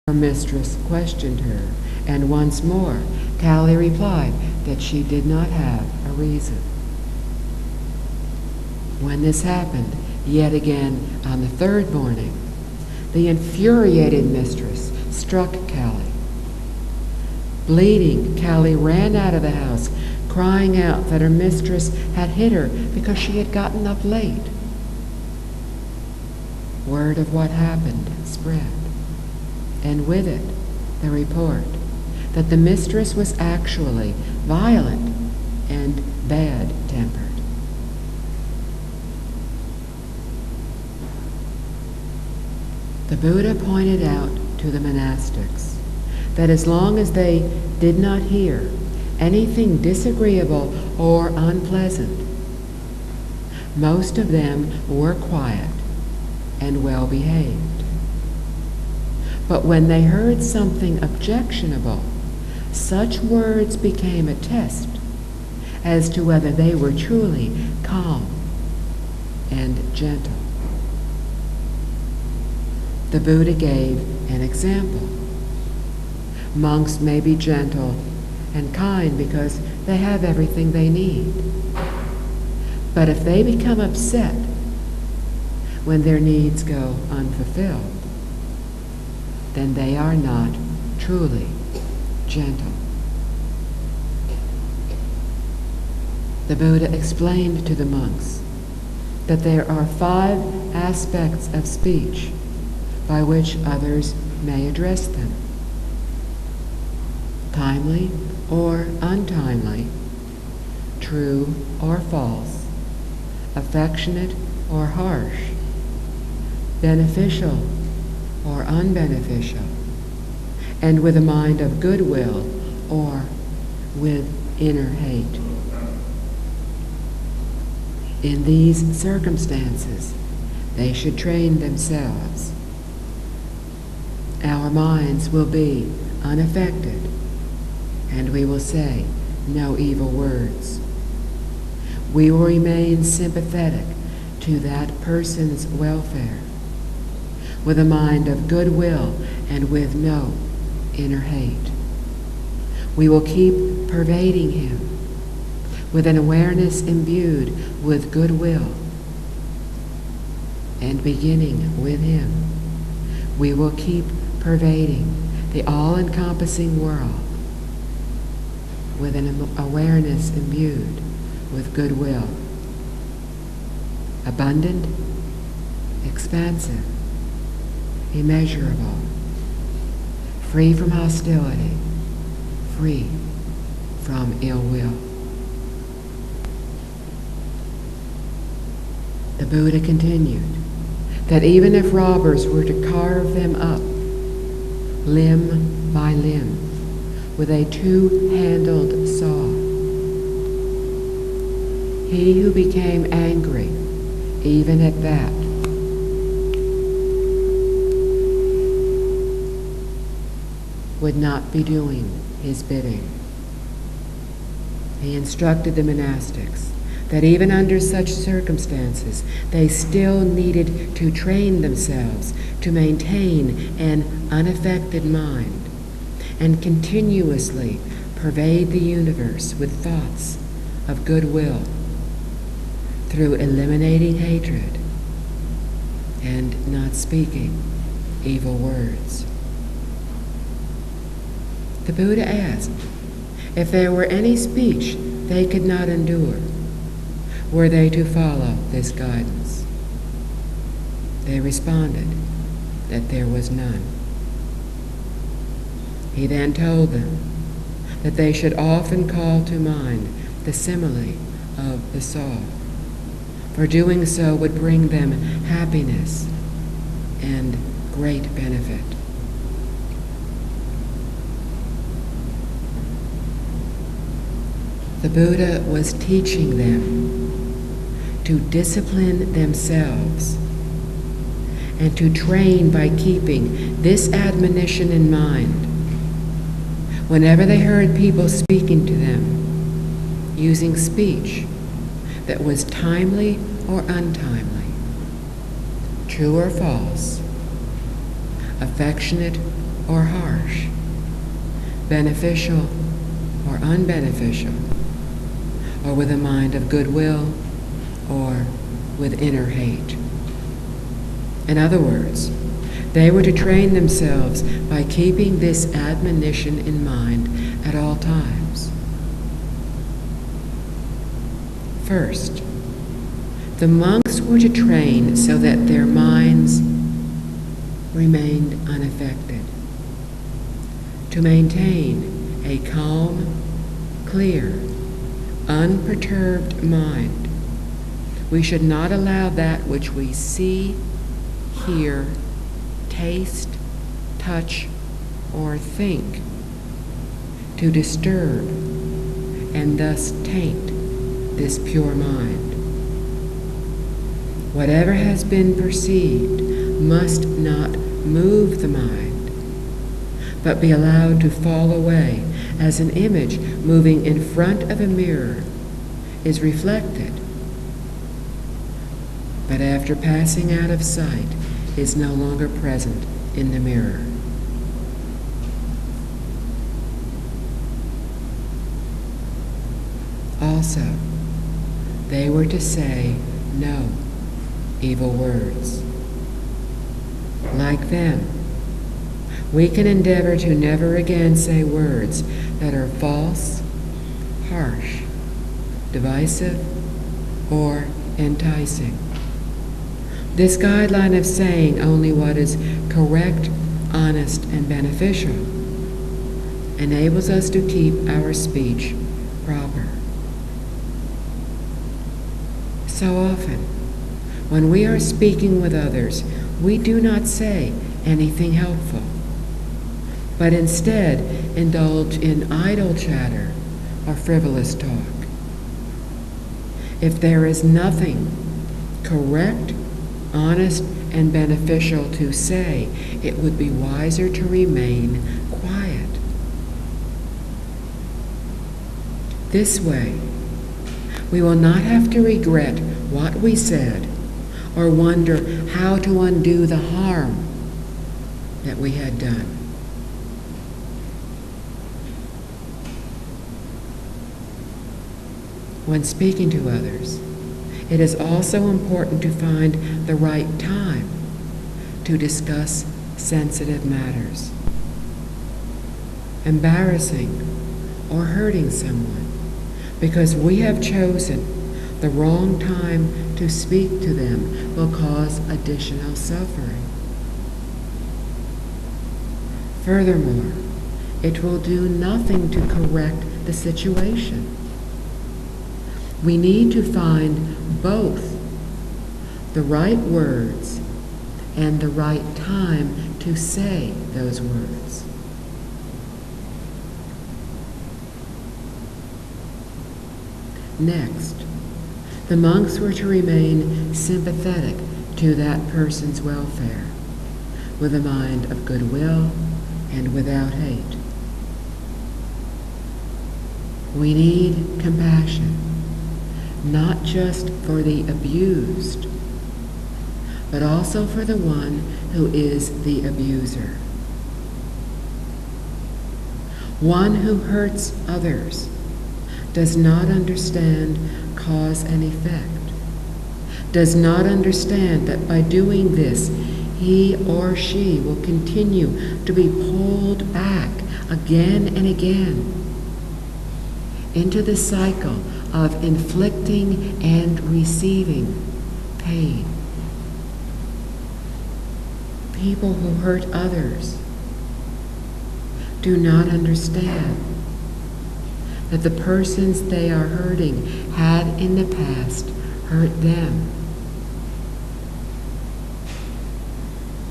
Her mistress questioned her, and once more Kali replied that she did not have a reason. When this happened, yet again on the third morning, the infuriated mistress struck Kali. Bleeding, Kali ran out of the house, crying out that her mistress had hit her because she had gotten up late. Word of what happened spread, and with it the report that the mistress was actually violent and bad-tempered. The Buddha pointed out to the monastics that as long as they did not hear anything disagreeable or unpleasant, most of them were quiet and well-behaved. But when they heard something objectionable, such words became a test as to whether they were truly calm and gentle. The Buddha gave an example. Monks may be gentle and kind because they have everything they need. But if they become upset when their needs go unfulfilled, then they are not truly gentle. The Buddha explained to the monks that there are 5 aspects of speech by which others may address them: timely or untimely, true or false, affectionate or harsh, beneficial or unbeneficial, and with a mind of goodwill or with inner hate. In these circumstances, they should train themselves. Our minds will be unaffected, and we will say no evil words. We will remain sympathetic to that person's welfare, with a mind of goodwill and with no inner hate. We will keep pervading him with an awareness imbued with goodwill, and beginning with him, we will keep pervading the all-encompassing world with an awareness imbued with goodwill, abundant, expansive, immeasurable, free from hostility, free from ill will. The Buddha continued that even if robbers were to carve them up limb by limb with a 2-handled saw, he who became angry even at that would not be doing his bidding. He instructed the monastics that even under such circumstances, they still needed to train themselves to maintain an unaffected mind and continuously pervade the universe with thoughts of goodwill through eliminating hatred and not speaking evil words. The Buddha asked if there were any speech they could not endure. Were they to follow this guidance? They responded that there was none. He then told them that they should often call to mind the simile of the saw, for doing so would bring them happiness and great benefit. The Buddha was teaching them to discipline themselves and to train by keeping this admonition in mind whenever they heard people speaking to them, using speech that was timely or untimely, true or false, affectionate or harsh, beneficial or unbeneficial, or with a mind of goodwill or with inner hate. In other words, they were to train themselves by keeping this admonition in mind at all times. First, the monks were to train so that their minds remained unaffected. To maintain a calm, clear, unperturbed mind, we should not allow that which we see, hear, taste, touch, or think to disturb and thus taint this pure mind. Whatever has been perceived must not move the mind, but be allowed to fall away as an image moving in front of a mirror is reflected, but after passing out of sight is no longer present in the mirror. Also, they were to say no evil words. Like them, we can endeavor to never again say words that are false, harsh, divisive, or enticing. This guideline of saying only what is correct, honest, and beneficial enables us to keep our speech proper. So often, when we are speaking with others, we do not say anything helpful, but instead indulge in idle chatter or frivolous talk. If there is nothing correct, honest, and beneficial to say, it would be wiser to remain quiet. This way, we will not have to regret what we said or wonder how to undo the harm that we had done. When speaking to others, it is also important to find the right time to discuss sensitive matters. Embarrassing or hurting someone because we have chosen the wrong time to speak to them will cause additional suffering. Furthermore, it will do nothing to correct the situation. We need to find both the right words and the right time to say those words. Next, the monks were to remain sympathetic to that person's welfare, with a mind of goodwill and without hate. We need compassion, not just for the abused, but also for the one who is the abuser. One who hurts others does not understand cause and effect, does not understand that by doing this, he or she will continue to be pulled back again and again into the cycle of inflicting and receiving pain. People who hurt others do not understand that the persons they are hurting had in the past hurt them.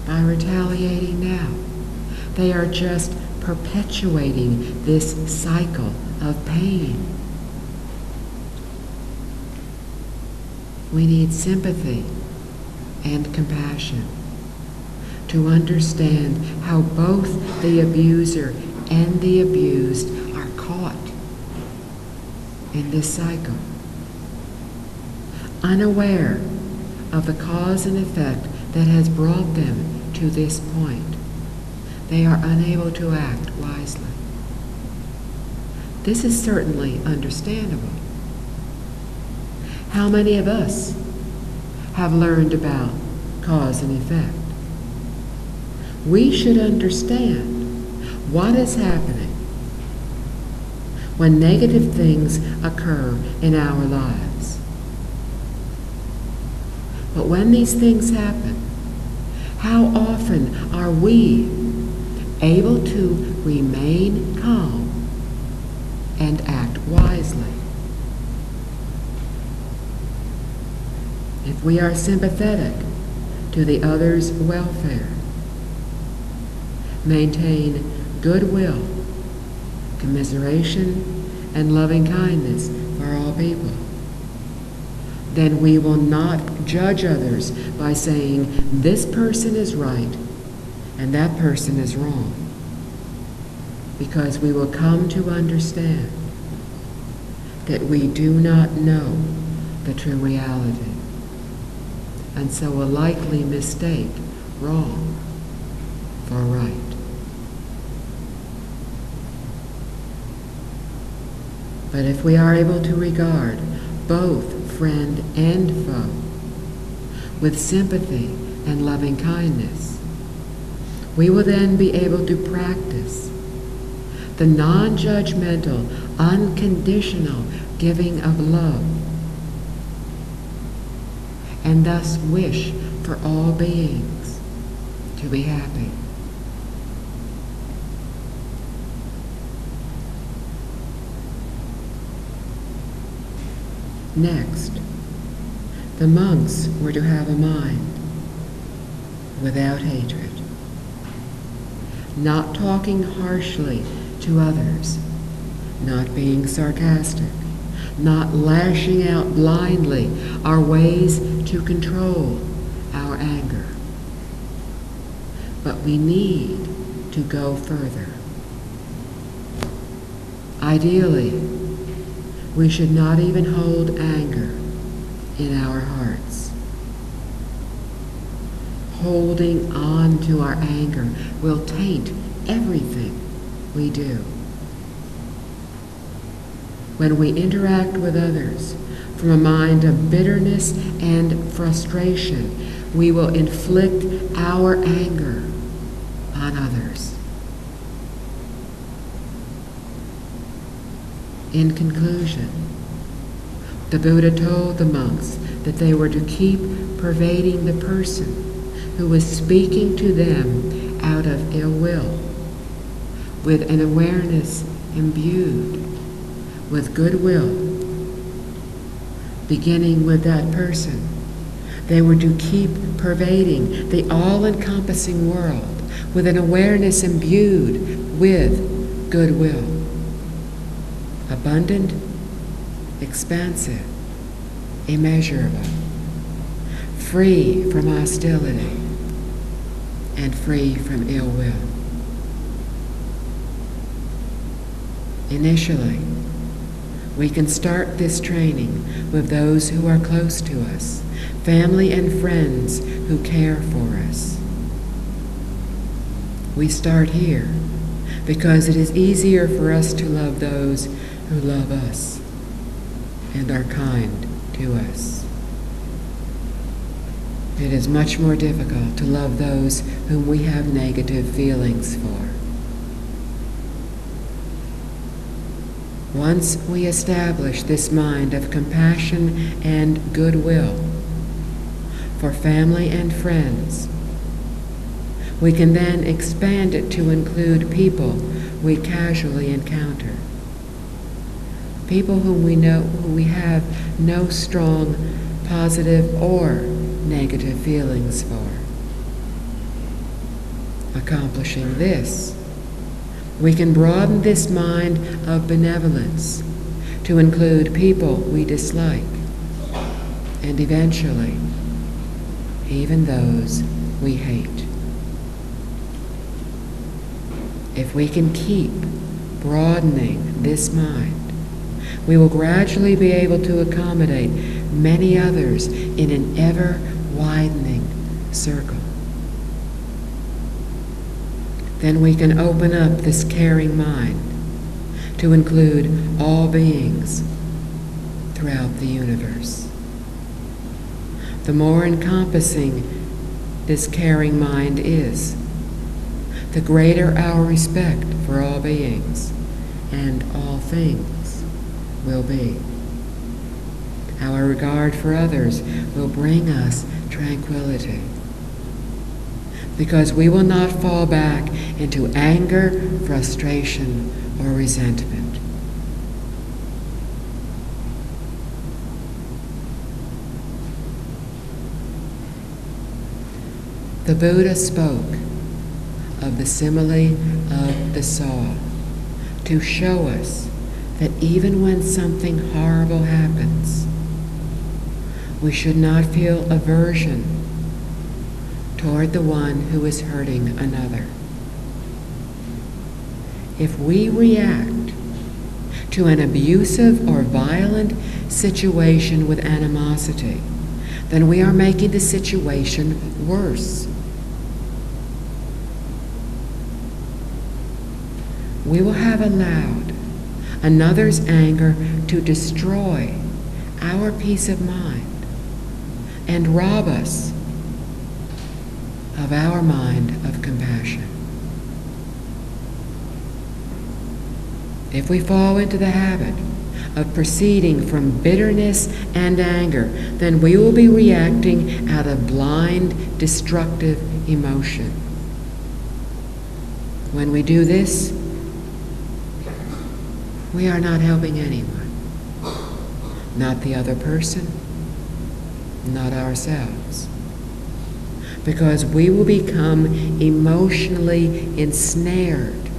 By retaliating now, they are just perpetuating this cycle of pain. We need sympathy and compassion to understand how both the abuser and the abused are caught in this cycle, unaware of the cause and effect that has brought them to this point, they are unable to act wisely. This is certainly understandable. How many of us have learned about cause and effect? We should understand what is happening when negative things occur in our lives. But when these things happen, how often are we able to remain calm and act wisely? If we are sympathetic to the other's welfare, maintain goodwill, commiseration, and loving kindness for all people, then we will not judge others by saying this person is right and that person is wrong, because we will come to understand that we do not know the true reality, and so will likely mistake wrong for right. But if we are able to regard both friend and foe with sympathy and loving kindness, we will then be able to practice the non-judgmental, unconditional giving of love, and thus wish for all beings to be happy. Next, the monks were to have a mind without hatred, not talking harshly to others, not being sarcastic, not lashing out blindly are ways to control our anger. But we need to go further. Ideally, we should not even hold anger in our hearts. Holding on to our anger will taint everything we do. When we interact with others from a mind of bitterness and frustration, we will inflict our anger on others. In conclusion, the Buddha told the monks that they were to keep pervading the person who was speaking to them out of ill will, with an awareness imbued with goodwill. Beginning with that person, they were to keep pervading the all-encompassing world with an awareness imbued with goodwill. Abundant, expansive, immeasurable, free from hostility, and free from ill will. Initially, we can start this training with those who are close to us, family and friends who care for us. We start here because it is easier for us to love those who love us and are kind to us. It is much more difficult to love those whom we have negative feelings for. Once we establish this mind of compassion and goodwill for family and friends, we can then expand it to include people we casually encounter. People whom we know, who we have no strong positive or negative feelings for. Accomplishing this, we can broaden this mind of benevolence to include people we dislike, and eventually, even those we hate. If we can keep broadening this mind, we will gradually be able to accommodate many others in an ever-widening circle. then we can open up this caring mind to include all beings throughout the universe. The more encompassing this caring mind is, the greater our respect for all beings and all things will be. Our regard for others will bring us tranquility, because we will not fall back into anger, frustration, or resentment. The Buddha spoke of the simile of the saw to show us that even when something horrible happens, we should not feel aversion toward the one who is hurting another. If we react to an abusive or violent situation with animosity, then we are making the situation worse. We will have allowed another's anger to destroy our peace of mind and rob us of our mind of compassion. If we fall into the habit of proceeding from bitterness and anger, then we will be reacting out of blind, destructive emotion. When we do this, we are not helping anyone, not the other person, not ourselves, because we will become emotionally ensnared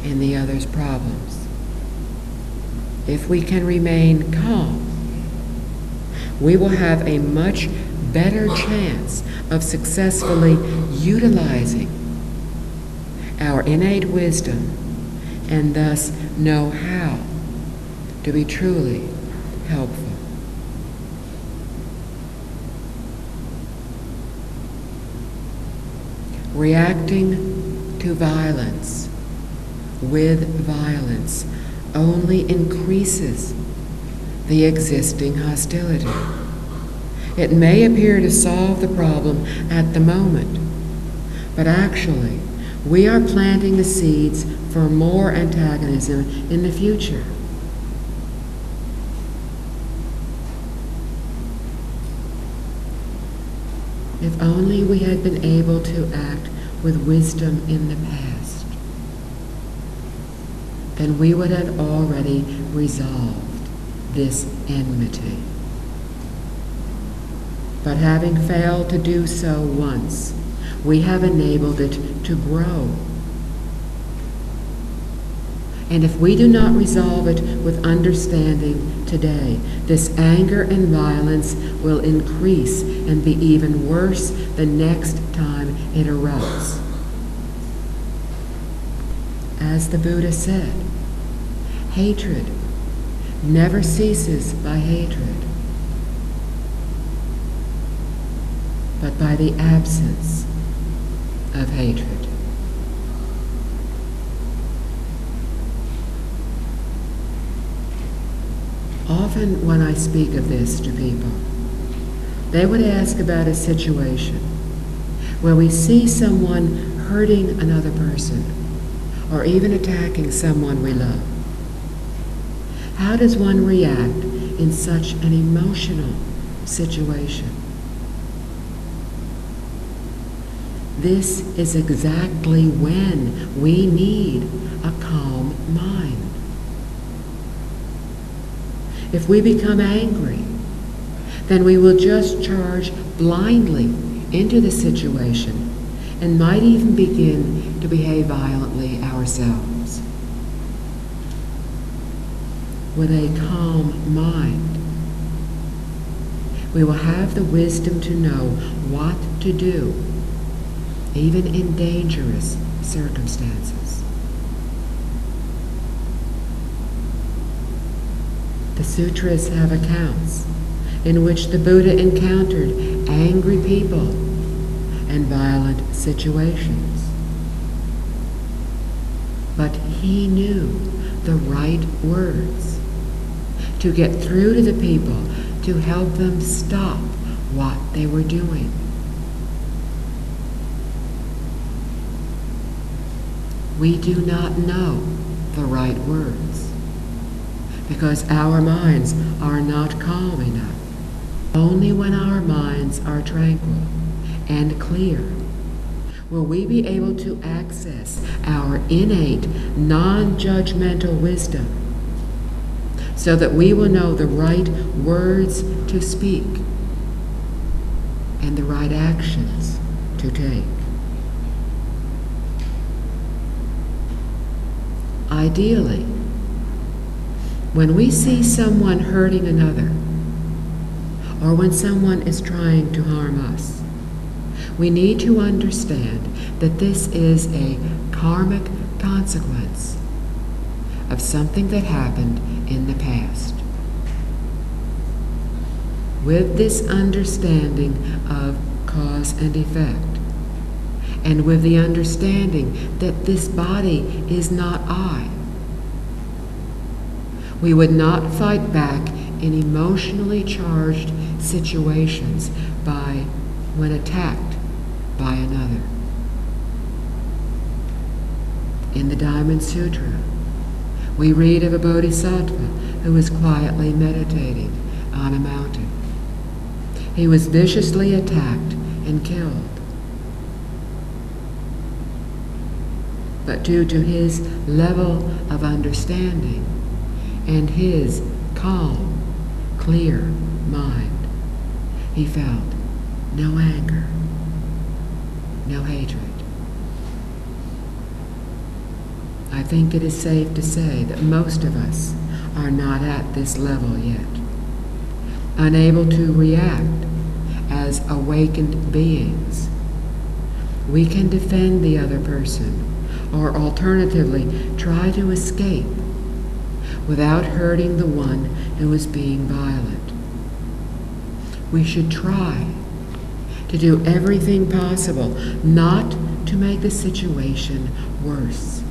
in the other's problems. If we can remain calm, we will have a much better chance of successfully utilizing our innate wisdom and thus know how to be truly helpful. Reacting to violence with violence only increases the existing hostility. It may appear to solve the problem at the moment, but actually, we are planting the seeds for more antagonism in the future. If only we had been able to act with wisdom in the past, then we would have already resolved this enmity. But having failed to do so once, we have enabled it to grow. And if we do not resolve it with understanding today, this anger and violence will increase and be even worse the next time it erupts. As the Buddha said, hatred never ceases by hatred, but by the absence of hatred. Often when I speak of this to people, they would ask about a situation where we see someone hurting another person or even attacking someone we love. How does one react in such an emotional situation? This is exactly when we need a calm mind. If we become angry, then we will just charge blindly into the situation and might even begin to behave violently ourselves. With a calm mind, we will have the wisdom to know what to do, even in dangerous circumstances. The sutras have accounts in which the Buddha encountered angry people and violent situations. but he knew the right words to get through to the people, to help them stop what they were doing. We do not know the right words because our minds are not calm enough. Only when our minds are tranquil and clear will we be able to access our innate, non-judgmental wisdom so that we will know the right words to speak and the right actions to take. Ideally, when we see someone hurting another, or when someone is trying to harm us, we need to understand that this is a karmic consequence of something that happened in the past. With this understanding of cause and effect, and with the understanding that this body is not I, we would not fight back in emotionally charged situations when attacked by another. In the Diamond Sutra, we read of a bodhisattva who was quietly meditating on a mountain. He was viciously attacked and killed. But due to his level of understanding and his calm, clear mind, he felt no anger, no hatred. I think it is safe to say that most of us are not at this level yet, unable to react as awakened beings. We can defend the other person, or alternatively try to escape without hurting the one who is being violent. We should try to do everything possible not to make the situation worse.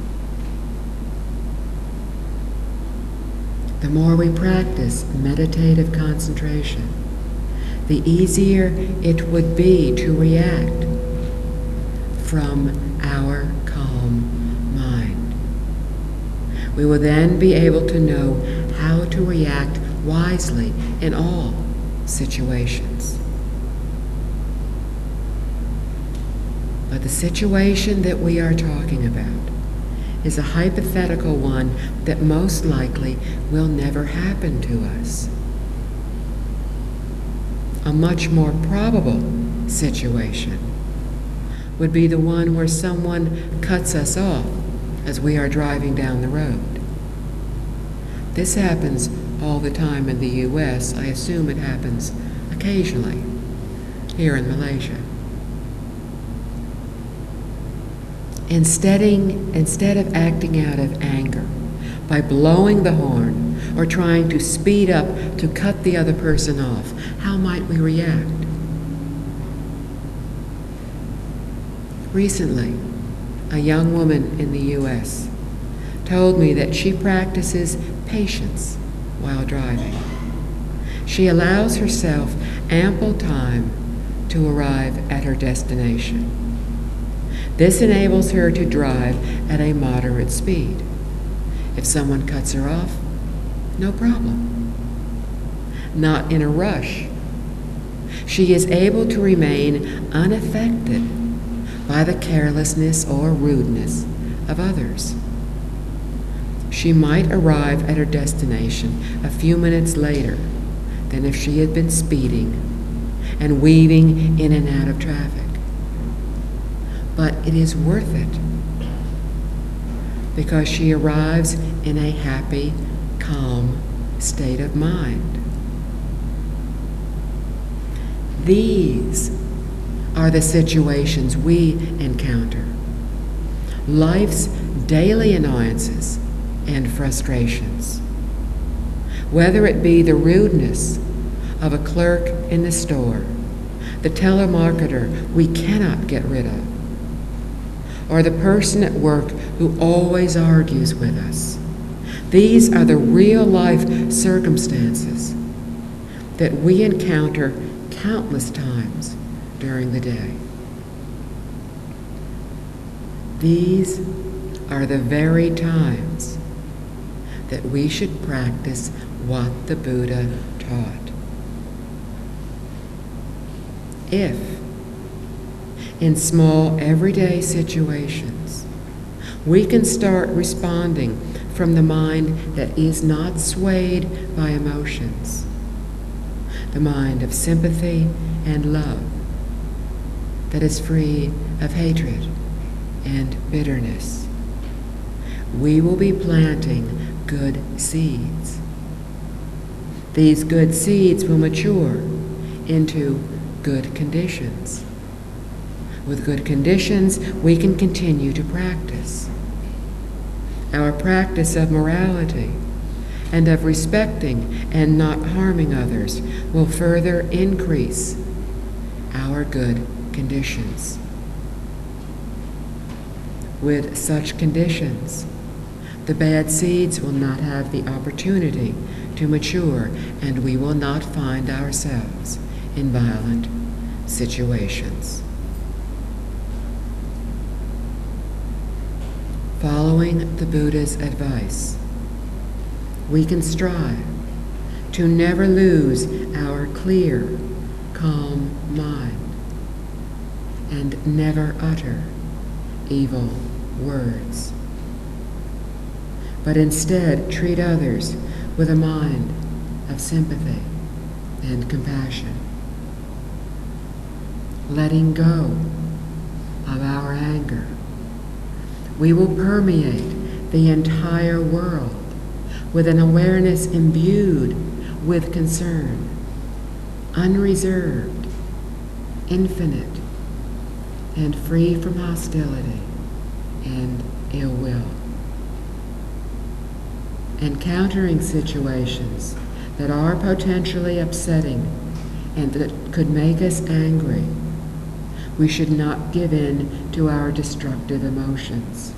The more we practice meditative concentration, the easier it would be to react from our calm mind. We will then be able to know how to react wisely in all situations. But the situation that we are talking about is a hypothetical one that most likely will never happen to us. A much more probable situation would be the one where someone cuts us off as we are driving down the road. This happens all the time in the U.S. I assume it happens occasionally here in Malaysia. Instead of acting out of anger by blowing the horn or trying to speed up to cut the other person off, how might we react? Recently, a young woman in the U.S. told me that she practices patience while driving. She allows herself ample time to arrive at her destination. This enables her to drive at a moderate speed. If someone cuts her off, no problem. Not in a rush. She is able to remain unaffected by the carelessness or rudeness of others. She might arrive at her destination a few minutes later than if she had been speeding and weaving in and out of traffic. But it is worth it because she arrives in a happy, calm state of mind. These are the situations we encounter, life's daily annoyances and frustrations. Whether it be the rudeness of a clerk in the store, the telemarketer we cannot get rid of, or the person at work who always argues with us. These are the real-life circumstances that we encounter countless times during the day. These are the very times that we should practice what the Buddha taught. If, in small everyday situations, we can start responding from the mind that is not swayed by emotions, the mind of sympathy and love, that is free of hatred and bitterness, we will be planting good seeds. These good seeds will mature into good conditions. With good conditions, we can continue to practice. Our practice of morality and of respecting and not harming others will further increase our good conditions. With such conditions, the bad seeds will not have the opportunity to mature, and we will not find ourselves in violent situations. Following the Buddha's advice, we can strive to never lose our clear, calm mind and never utter evil words, but instead treat others with a mind of sympathy and compassion, letting go of our anger. We will permeate the entire world with an awareness imbued with concern, unreserved, infinite, and free from hostility and ill will. Encountering situations that are potentially upsetting and that could make us angry, we should not give in to our destructive emotions.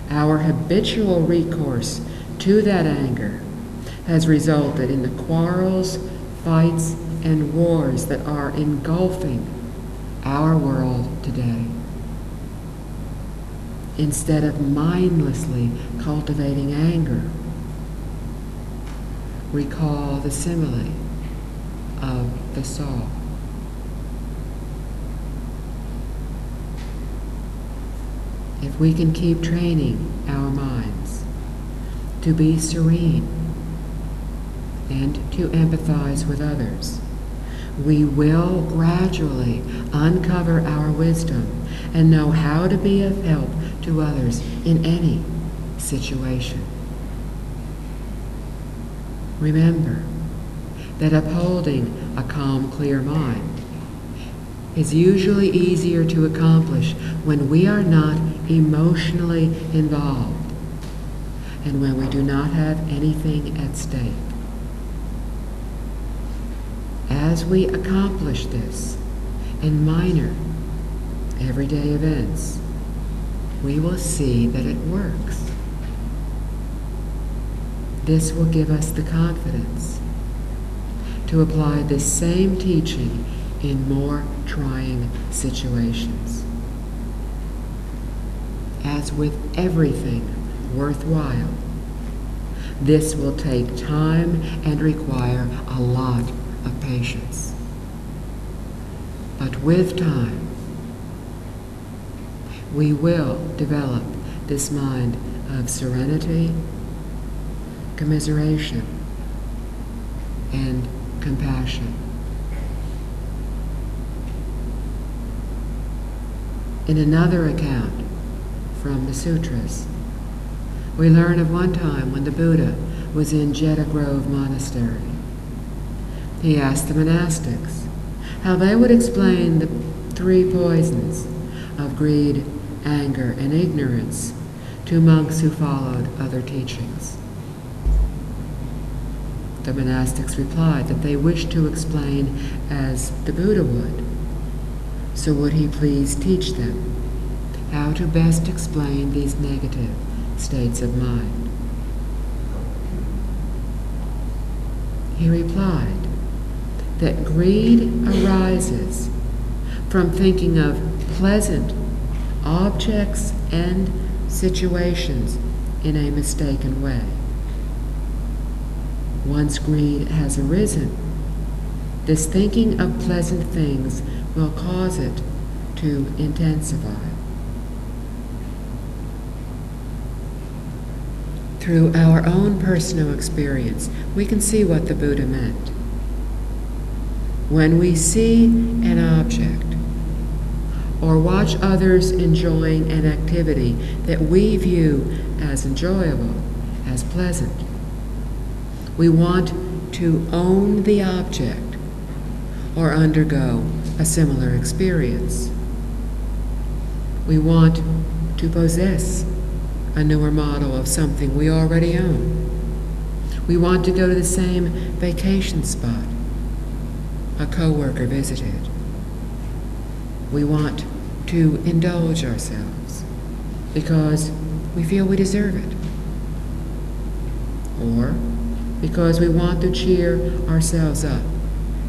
Our habitual recourse to that anger has resulted in the quarrels, fights, and wars that are engulfing our world today. Instead of mindlessly cultivating anger, recall the simile of the saw. If we can keep training our minds to be serene and to empathize with others, we will gradually uncover our wisdom and know how to be of help to others in any situation. Remember that upholding a calm, clear mind is usually easier to accomplish when we are not emotionally involved and when we do not have anything at stake. As we accomplish this in minor, everyday events, we will see that it works. This will give us the confidence to apply this same teaching in more trying situations. As with everything worthwhile, this will take time and require a lot of patience. But with time, we will develop this mind of serenity, commiseration, and compassion. In another account from the sutras, we learn of one time when the Buddha was in Jeddah Grove Monastery. He asked the monastics how they would explain the three poisons of greed, anger, and ignorance to monks who followed other teachings. The monastics replied that they wished to explain as the Buddha would. So would he please teach them how to best explain these negative states of mind. He replied that greed arises from thinking of pleasant objects and situations in a mistaken way. Once greed has arisen, this thinking of pleasant things will cause it to intensify. Through our own personal experience, we can see what the Buddha meant. When we see an object or watch others enjoying an activity that we view as enjoyable, as pleasant, we want to own the object or undergo a similar experience. We want to possess a newer model of something we already own. We want to go to the same vacation spot a coworker visited. We want to indulge ourselves because we feel we deserve it, or because we want to cheer ourselves up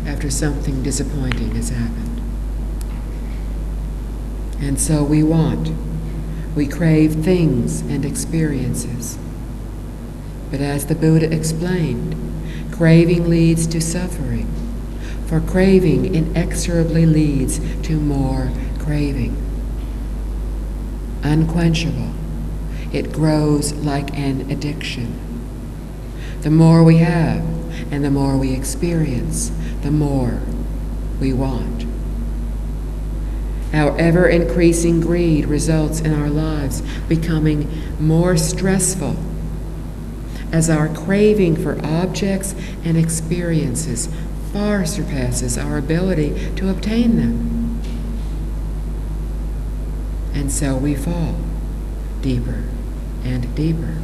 after something disappointing has happened. And so we crave things and experiences. But as the Buddha explained, craving leads to suffering, for craving inexorably leads to more craving. Unquenchable, it grows like an addiction. The more we have and the more we experience, the more we want. Our ever-increasing greed results in our lives becoming more stressful as our craving for objects and experiences far surpasses our ability to obtain them. And so we fall deeper and deeper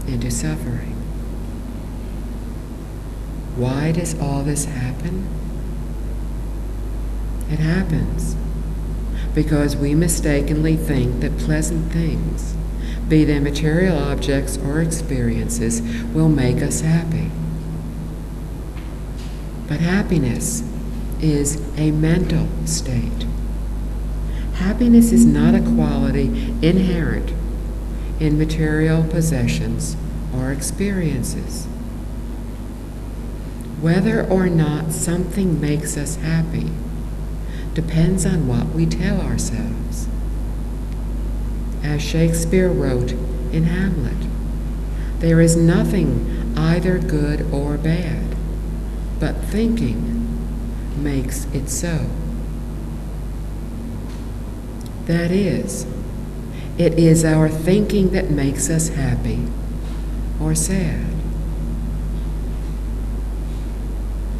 into suffering. Why does all this happen? It happens because we mistakenly think that pleasant things, be they material objects or experiences, will make us happy. But happiness is a mental state. Happiness is not a quality inherent in material possessions or experiences. Whether or not something makes us happy depends on what we tell ourselves. As Shakespeare wrote in Hamlet, there is nothing either good or bad, but thinking makes it so. That is, it is our thinking that makes us happy or sad.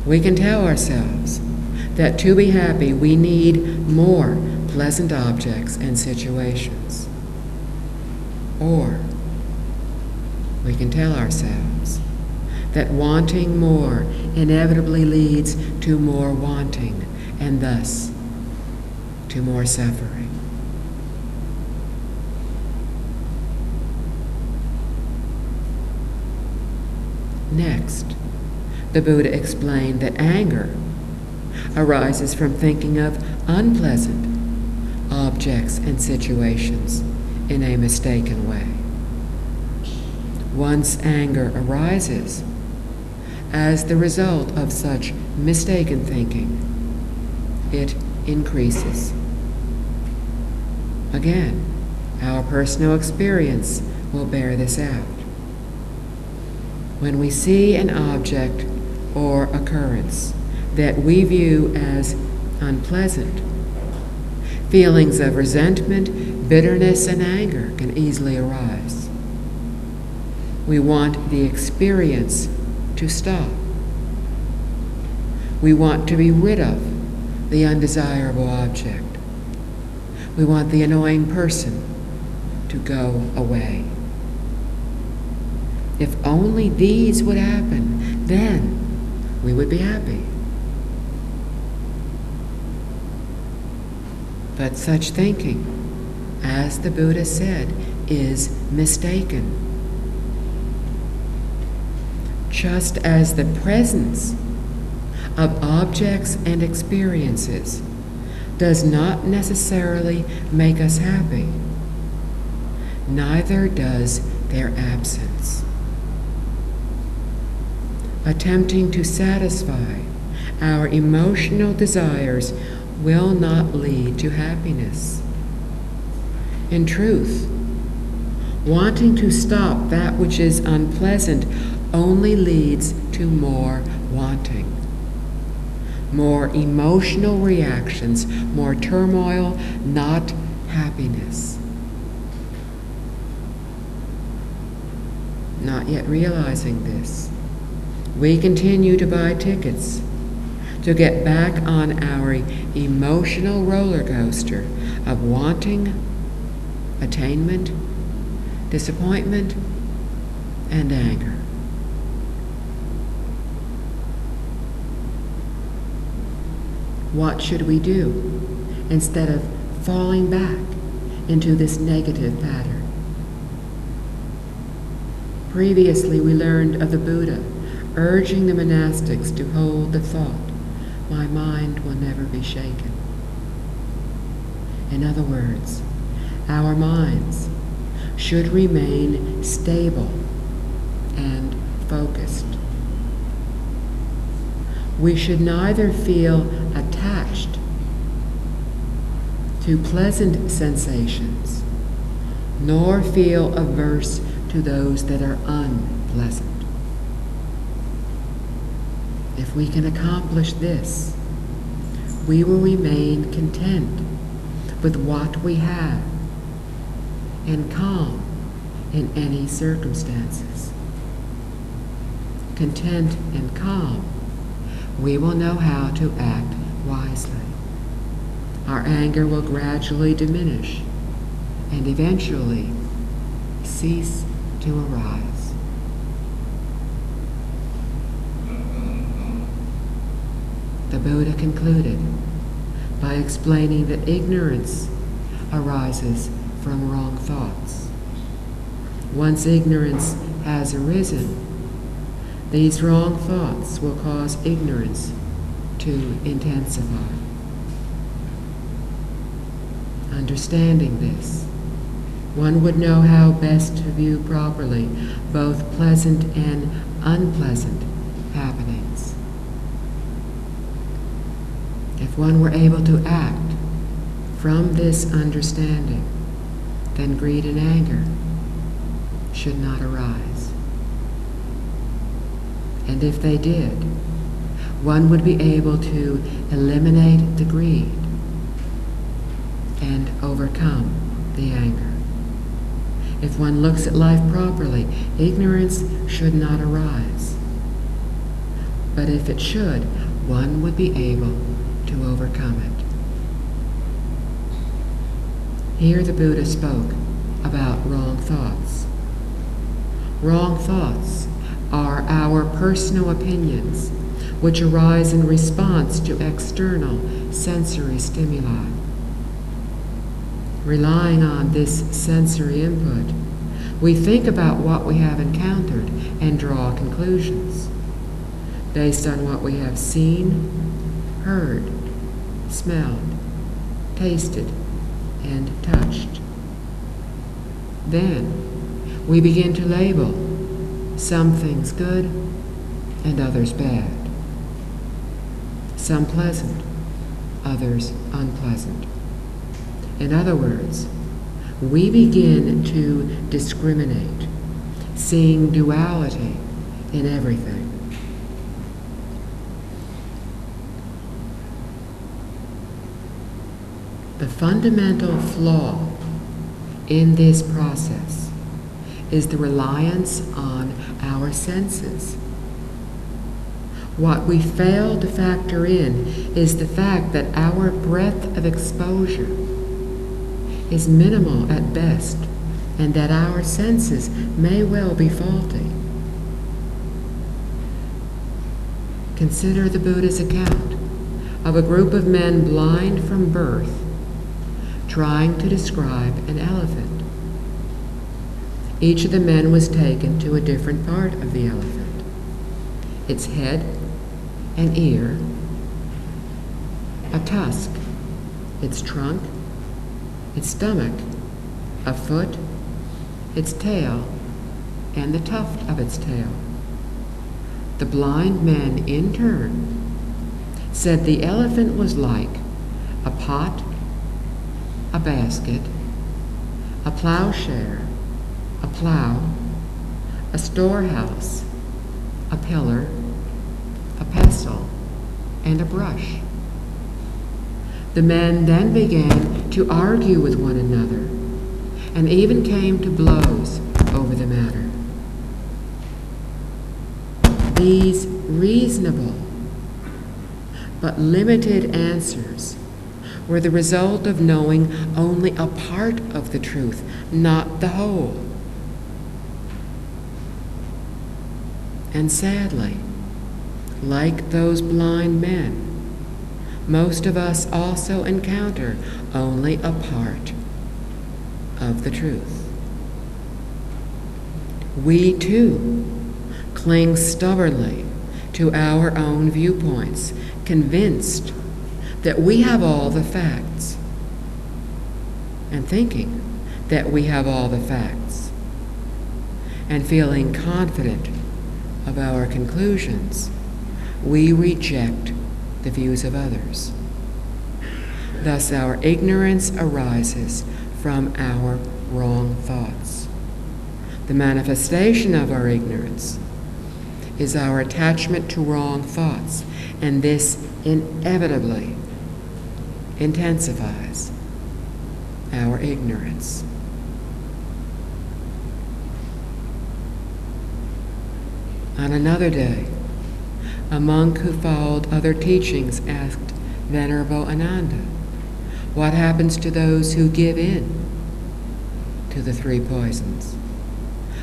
We can tell ourselves that to be happy we need more pleasant objects and situations. Or we can tell ourselves that wanting more inevitably leads to more wanting and thus to more suffering. Next, the Buddha explained that anger arises from thinking of unpleasant objects and situations in a mistaken way. Once anger arises as the result of such mistaken thinking, it increases. Again, our personal experience will bear this out. When we see an object or occurrence that we view as unpleasant, feelings of resentment, bitterness, and anger can easily arise. We want the experience to stop. We want to be rid of the undesirable object. We want the annoying person to go away. If only these would happen, then we would be happy. But such thinking as the Buddha said, is mistaken. Just as the presence of objects and experiences does not necessarily make us happy, neither does their absence. Attempting to satisfy our emotional desires will not lead to happiness. In truth, wanting to stop that which is unpleasant only leads to more wanting, more emotional reactions, more turmoil, not happiness. Not yet realizing this, we continue to buy tickets to get back on our emotional roller coaster of wanting, attainment, disappointment, and anger. What should we do instead of falling back into this negative pattern? Previously, we learned of the Buddha urging the monastics to hold the thought, "My mind will never be shaken." In other words, our minds should remain stable and focused. We should neither feel attached to pleasant sensations, nor feel averse to those that are unpleasant. If we can accomplish this, we will remain content with what we have and calm in any circumstances. Content and calm, we will know how to act wisely. Our anger will gradually diminish and eventually cease to arise. The Buddha concluded by explaining that ignorance arises from wrong thoughts. Once ignorance has arisen, these wrong thoughts will cause ignorance to intensify. Understanding this, one would know how best to view properly both pleasant and unpleasant happenings. If one were able to act from this understanding, then greed and anger should not arise. And if they did, one would be able to eliminate the greed and overcome the anger. If one looks at life properly, ignorance should not arise. But if it should, one would be able to overcome it. Here the Buddha spoke about wrong thoughts. Wrong thoughts are our personal opinions which arise in response to external sensory stimuli. Relying on this sensory input, we think about what we have encountered and draw conclusions based on what we have seen, heard, smelled, tasted, and touched. Then we begin to label some things good and others bad, some pleasant, others unpleasant. In other words, we begin to discriminate, seeing duality in everything. The fundamental flaw in this process is the reliance on our senses. What we fail to factor in is the fact that our breadth of exposure is minimal at best, and that our senses may well be faulty. Consider the Buddha's account of a group of men blind from birth trying to describe an elephant. Each of the men was taken to a different part of the elephant: its head, an ear, a tusk, its trunk, its stomach, a foot, its tail, and the tuft of its tail. The blind men, in turn, said the elephant was like a pot, a basket, a plowshare, a plow, a storehouse, a pillar, a pestle, and a brush. The men then began to argue with one another, and even came to blows over the matter. These reasonable but limited answers were the result of knowing only a part of the truth, not the whole. And sadly, like those blind men, most of us also encounter only a part of the truth. We too cling stubbornly to our own viewpoints, convinced that we have all the facts, and thinking that we have all the facts, and feeling confident of our conclusions, we reject the views of others. Thus, our ignorance arises from our wrong thoughts. The manifestation of our ignorance is our attachment to wrong thoughts, and this inevitably intensifies our ignorance. On another day, a monk who followed other teachings asked Venerable Ananda, what happens to those who give in to the three poisons?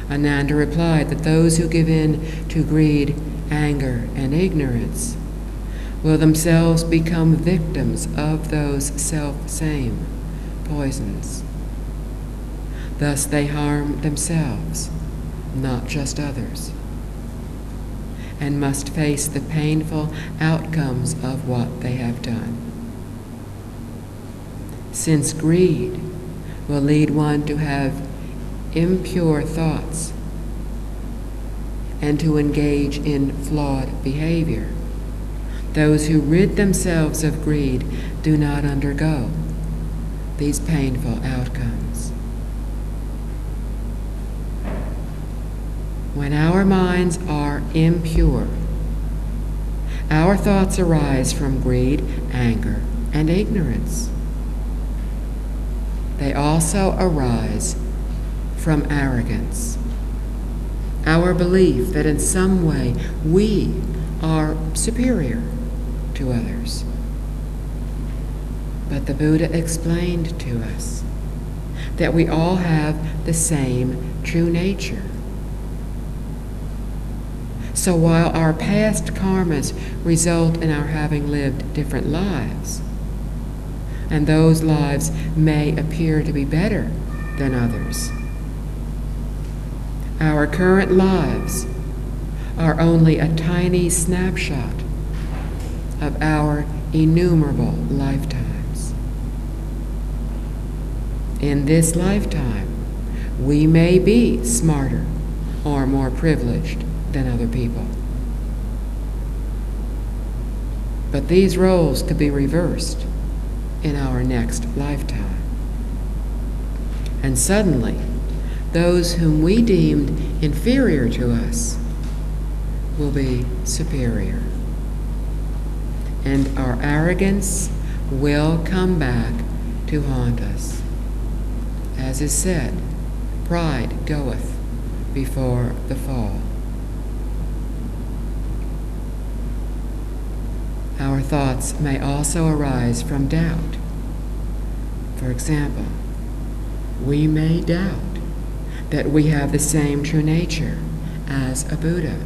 Ananda replied that those who give in to greed, anger, and ignorance will themselves become victims of those self-same poisons. Thus they harm themselves, not just others, and must face the painful outcomes of what they have done. Since greed will lead one to have impure thoughts and to engage in flawed behavior, those who rid themselves of greed do not undergo these painful outcomes. When our minds are impure, our thoughts arise from greed, anger, and ignorance. They also arise from arrogance, our belief that in some way we are superior to others. But the Buddha explained to us that we all have the same true nature. So while our past karmas result in our having lived different lives, and those lives may appear to be better than others, our current lives are only a tiny snapshot of our innumerable lifetimes. In this lifetime, we may be smarter or more privileged than other people. But these roles could be reversed in our next lifetime. And suddenly, those whom we deemed inferior to us will be superior. And our arrogance will come back to haunt us. As is said, pride goeth before the fall. Our thoughts may also arise from doubt. For example, we may doubt that we have the same true nature as a Buddha,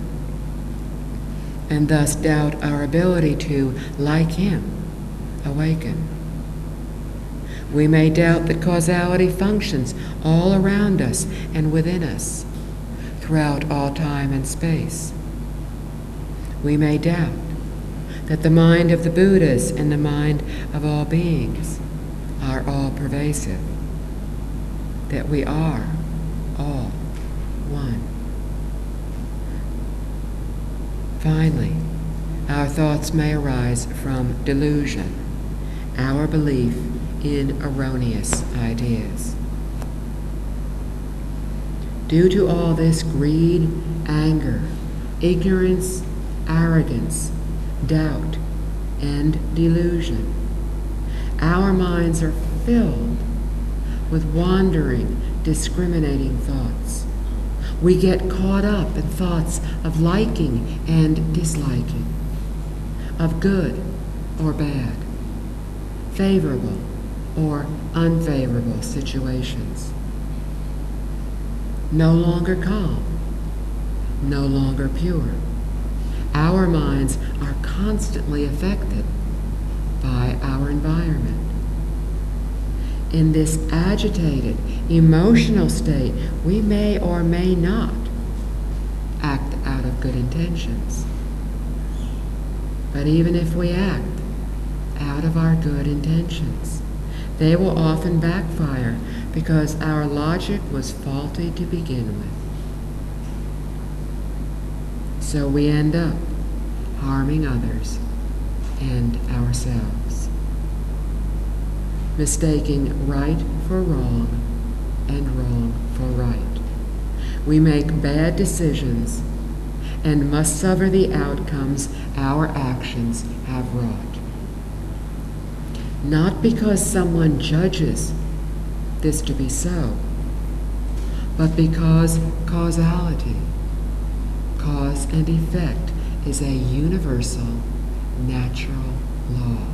and thus doubt our ability to, like him, awaken. We may doubt that causality functions all around us and within us, throughout all time and space. We may doubt that the mind of the Buddhas and the mind of all beings are all pervasive, that we are all one. Finally, our thoughts may arise from delusion, our belief in erroneous ideas. Due to all this greed, anger, ignorance, arrogance, doubt, and delusion, our minds are filled with wandering, discriminating thoughts. We get caught up in thoughts of liking and disliking, of good or bad, favorable or unfavorable situations. No longer calm, no longer pure. Our minds are constantly affected by our environment. In this agitated, emotional state, we may or may not act out of good intentions. But even if we act out of our good intentions, they will often backfire because our logic was faulty to begin with. So we end up harming others and ourselves, mistaking right for wrong and wrong for right. We make bad decisions and must suffer the outcomes our actions have wrought. Not because someone judges this to be so, but because causality, cause and effect, is a universal, natural law.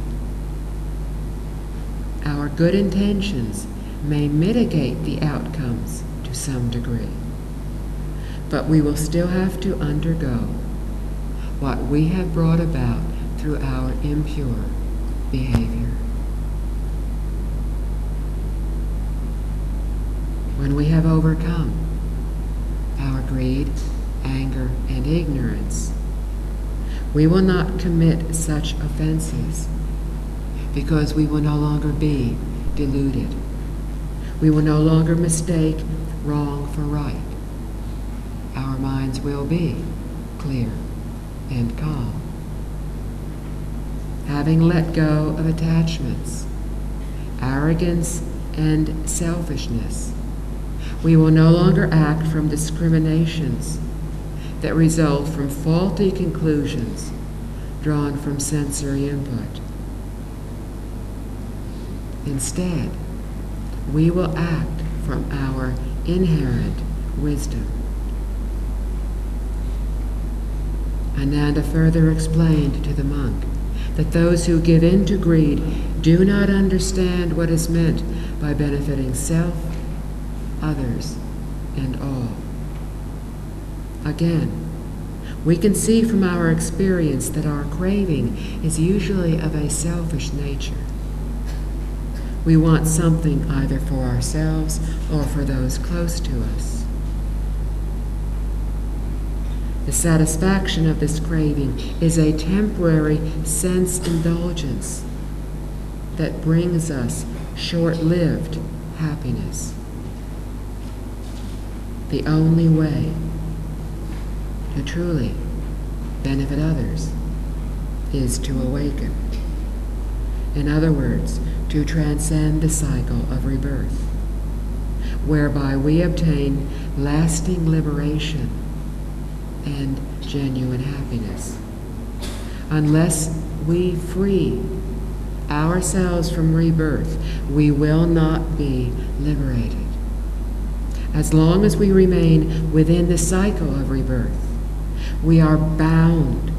Our good intentions may mitigate the outcomes to some degree, but we will still have to undergo what we have brought about through our impure behavior. When we have overcome our greed, anger, and ignorance, we will not commit such offenses because we will no longer be deluded. We will no longer mistake wrong for right. Our minds will be clear and calm. Having let go of attachments, arrogance, and selfishness, we will no longer act from discriminations that result from faulty conclusions drawn from sensory input. Instead, we will act from our inherent wisdom. Ananda further explained to the monk that those who give in to greed do not understand what is meant by benefiting self, others, and all. Again, we can see from our experience that our craving is usually of a selfish nature. We want something either for ourselves or for those close to us. The satisfaction of this craving is a temporary sense indulgence that brings us short-lived happiness. The only way to truly benefit others is to awaken. In other words, to transcend the cycle of rebirth, whereby we obtain lasting liberation and genuine happiness. Unless we free ourselves from rebirth, we will not be liberated. As long as we remain within the cycle of rebirth, we are bound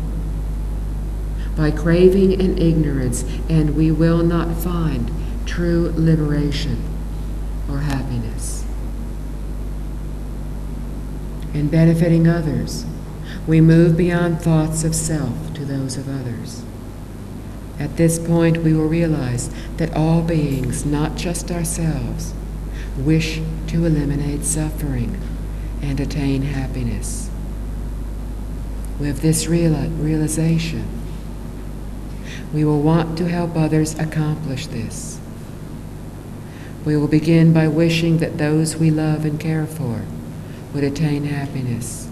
by craving and ignorance, and we will not find true liberation or happiness. In benefiting others, we move beyond thoughts of self to those of others. At this point, we will realize that all beings, not just ourselves, wish to eliminate suffering and attain happiness. With this realization, we will want to help others accomplish this. We will begin by wishing that those we love and care for would attain happiness.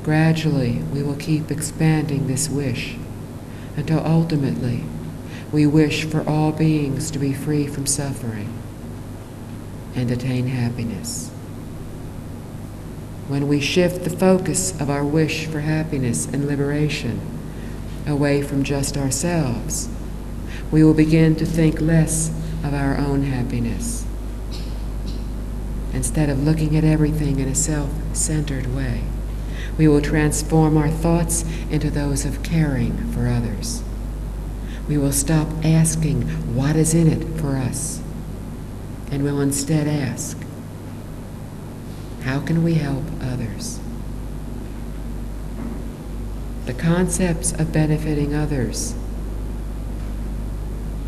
Gradually, we will keep expanding this wish until ultimately we wish for all beings to be free from suffering and attain happiness. When we shift the focus of our wish for happiness and liberation away from just ourselves, we will begin to think less of our own happiness. Instead of looking at everything in a self-centered way, we will transform our thoughts into those of caring for others. We will stop asking what is in it for us, and will instead ask, how can we help others? The concepts of benefiting others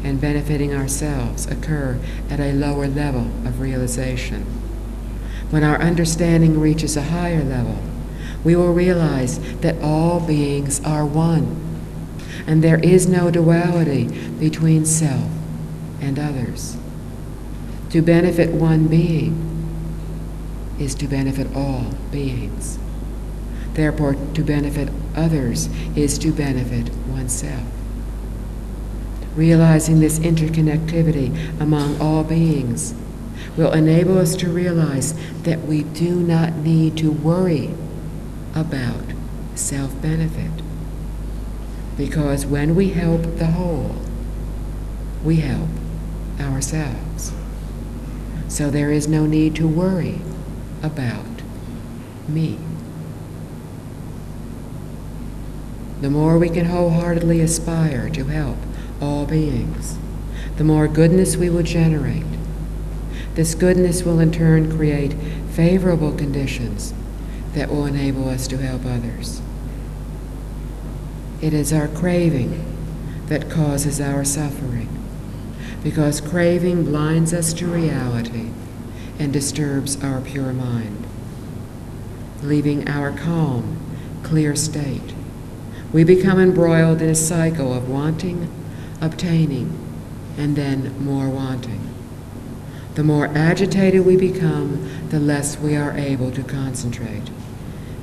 and benefiting ourselves occur at a lower level of realization. When our understanding reaches a higher level, we will realize that all beings are one, and there is no duality between self and others. To benefit one being is to benefit all beings. Therefore, to benefit others is to benefit oneself. Realizing this interconnectivity among all beings will enable us to realize that we do not need to worry about self-benefit, because when we help the whole, we help ourselves. So there is no need to worry about me. The more we can wholeheartedly aspire to help all beings, the more goodness we will generate. This goodness will in turn create favorable conditions that will enable us to help others. It is our craving that causes our suffering, because craving blinds us to reality and disturbs our pure mind, leaving our calm, clear state. We become embroiled in a cycle of wanting, obtaining, and then more wanting. The more agitated we become, the less we are able to concentrate,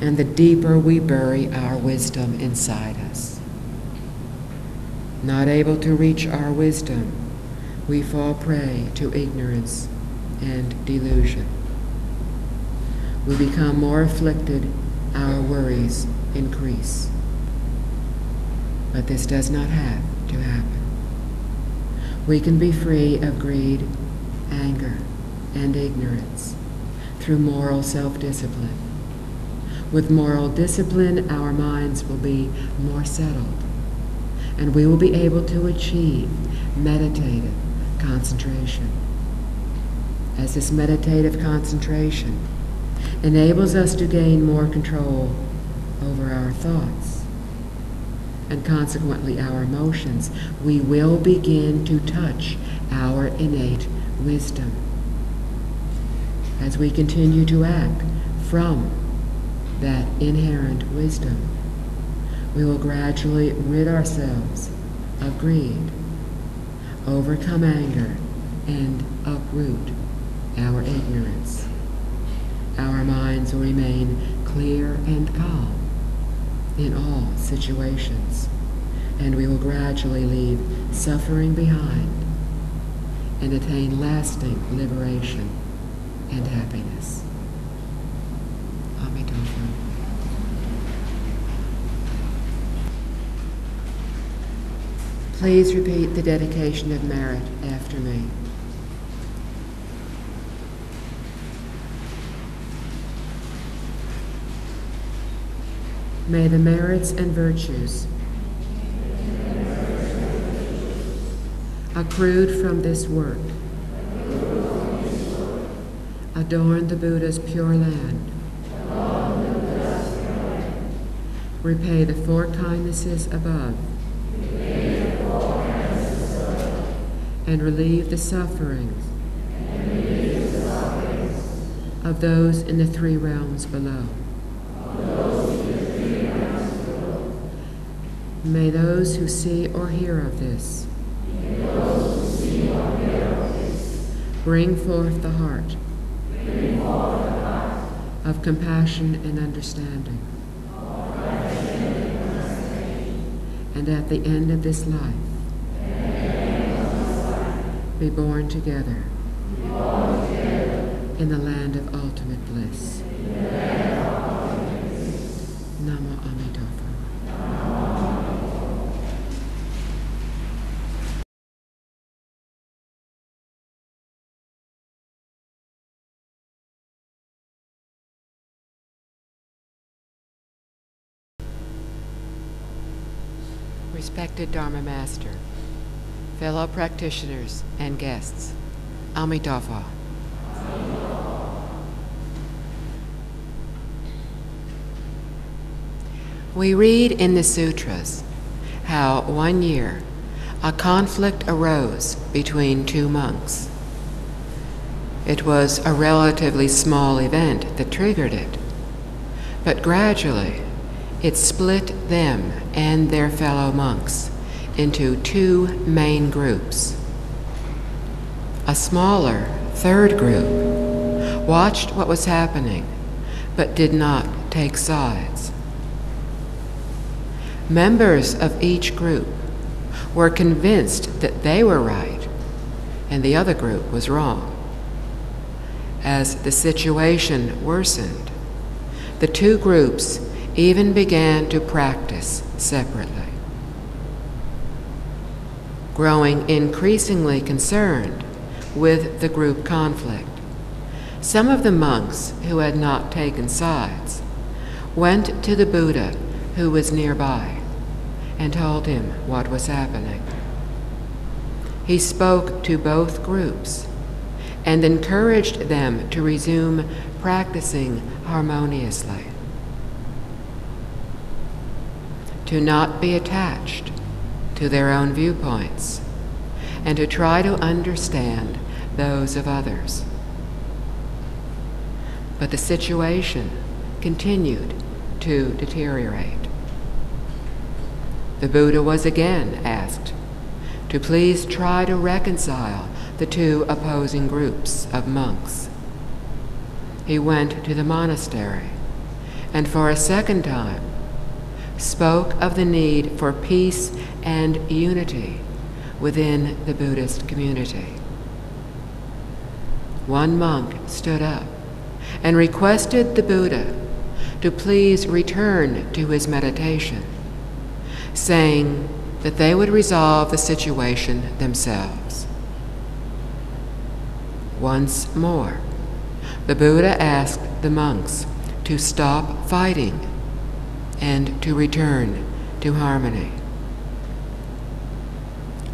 and the deeper we bury our wisdom inside us. Not able to reach our wisdom, we fall prey to ignorance and delusion. We become more afflicted, our worries increase. But this does not have to happen. We can be free of greed, anger, and ignorance through moral self-discipline. With moral discipline, our minds will be more settled, and we will be able to achieve meditative concentration. As this meditative concentration enables us to gain more control over our thoughts and consequently our emotions, we will begin to touch our innate wisdom. As we continue to act from that inherent wisdom, we will gradually rid ourselves of greed, overcome anger, and uproot our ignorance. Our minds will remain clear and calm in all situations, and we will gradually leave suffering behind and attain lasting liberation and happiness. Amitabha. Please repeat the dedication of merit after me. May the merits and virtues accrued from this work adorn the Buddha's pure land, repay the four kindnesses above, and relieve the sufferings of those in the three realms below. May those who see or hear of this bring forth the heart of compassion and understanding. And at the end of this life, be born together in the land of ultimate bliss. Namo Amitabha. Respected Dharma Master, fellow practitioners and guests, Amitabha. We read in the sutras how one year a conflict arose between two monks. It was a relatively small event that triggered it, but gradually it split them and their fellow monks into two main groups. A smaller third group watched what was happening but did not take sides. Members of each group were convinced that they were right and the other group was wrong. As the situation worsened, the two groups even began to practice separately. Growing increasingly concerned with the group conflict, some of the monks who had not taken sides went to the Buddha, who was nearby, and told him what was happening. He spoke to both groups and encouraged them to resume practicing harmoniously, to not be attached to their own viewpoints, and to try to understand those of others. But the situation continued to deteriorate. The Buddha was again asked to please try to reconcile the two opposing groups of monks. He went to the monastery and for a second time spoke of the need for peace and unity within the Buddhist community. One monk stood up and requested the Buddha to please return to his meditation, saying that they would resolve the situation themselves. Once more, the Buddha asked the monks to stop fighting and to return to harmony.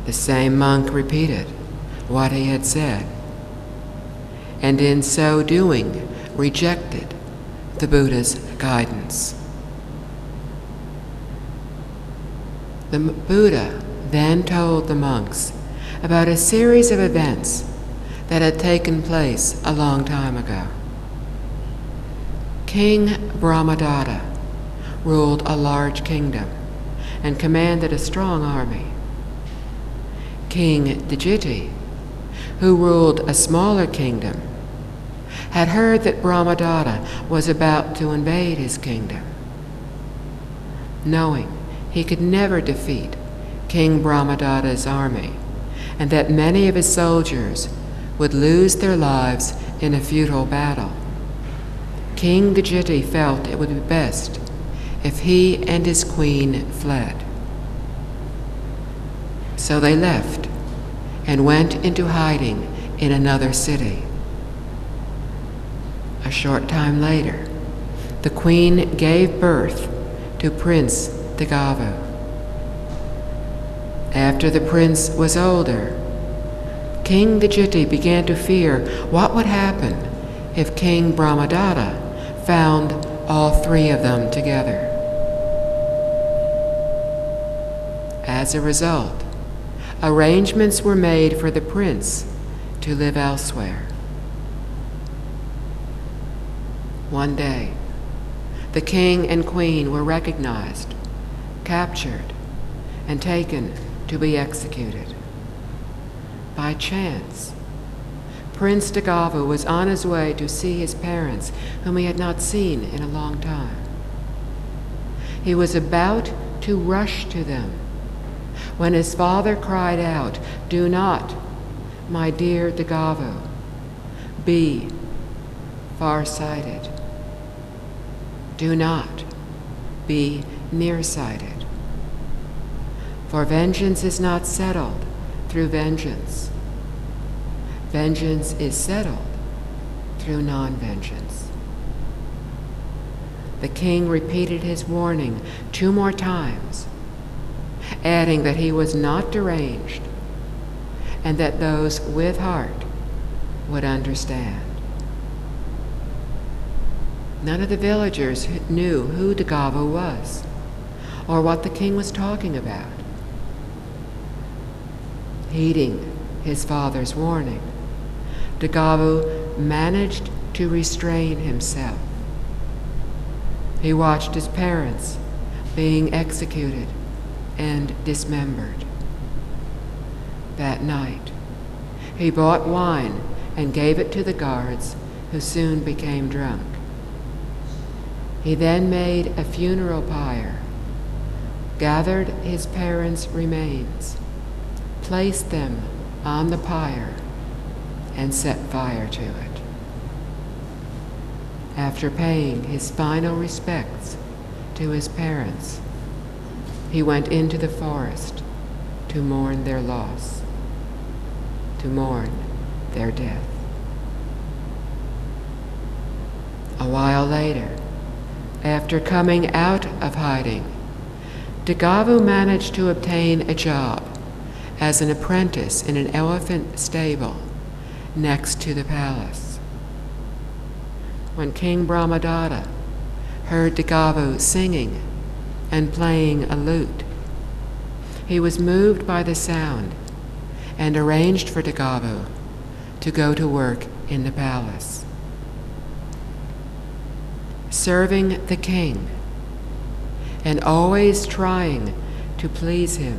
The same monk repeated what he had said, and in so doing rejected the Buddha's guidance. The Buddha then told the monks about a series of events that had taken place a long time ago. King Brahmadatta ruled a large kingdom and commanded a strong army. King Dijiti, who ruled a smaller kingdom, had heard that Brahmadatta was about to invade his kingdom. Knowing he could never defeat King Brahmadatta's army, and that many of his soldiers would lose their lives in a futile battle, King Dijiti felt it would be best if he and his queen fled. So they left and went into hiding in another city. A short time later, the queen gave birth to Prince Dagavu. After the prince was older, King Dijiti began to fear what would happen if King Brahmadatta found all three of them together. As a result, arrangements were made for the prince to live elsewhere. One day, the king and queen were recognized, captured, and taken to be executed. By chance, Prince Dagavo was on his way to see his parents, whom he had not seen in a long time. He was about to rush to them when his father cried out, "Do not, my dear Dagavo, be far-sighted. Do not be nearsighted. For vengeance is not settled through vengeance. Vengeance is settled through non-vengeance." The king repeated his warning 2 more times, adding that he was not deranged and that those with heart would understand. None of the villagers knew who Dagavo was or what the king was talking about. Heeding his father's warning, Dagavo managed to restrain himself. He watched his parents being executed and dismembered. That night, he bought wine and gave it to the guards, who soon became drunk. He then made a funeral pyre, gathered his parents' remains, placed them on the pyre, and set fire to it. After paying his final respects to his parents, he went into the forest to mourn their loss, to mourn their death. A while later, after coming out of hiding, Dagavo managed to obtain a job as an apprentice in an elephant stable next to the palace. When King Brahmadatta heard Dagavo singing and playing a lute, he was moved by the sound and arranged for Dagavo to go to work in the palace. Serving the king and always trying to please him,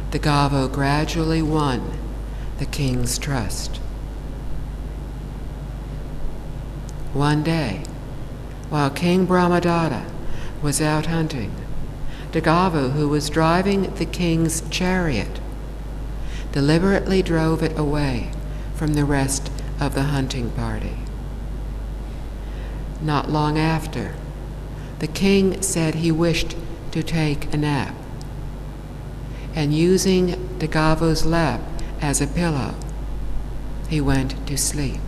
Dagavo gradually won the king's trust. One day, while King Brahmadatta was out hunting, Dagavo, who was driving the king's chariot, deliberately drove it away from the rest of the hunting party. Not long after, the king said he wished to take a nap, and using Dagavo's lap as a pillow, he went to sleep.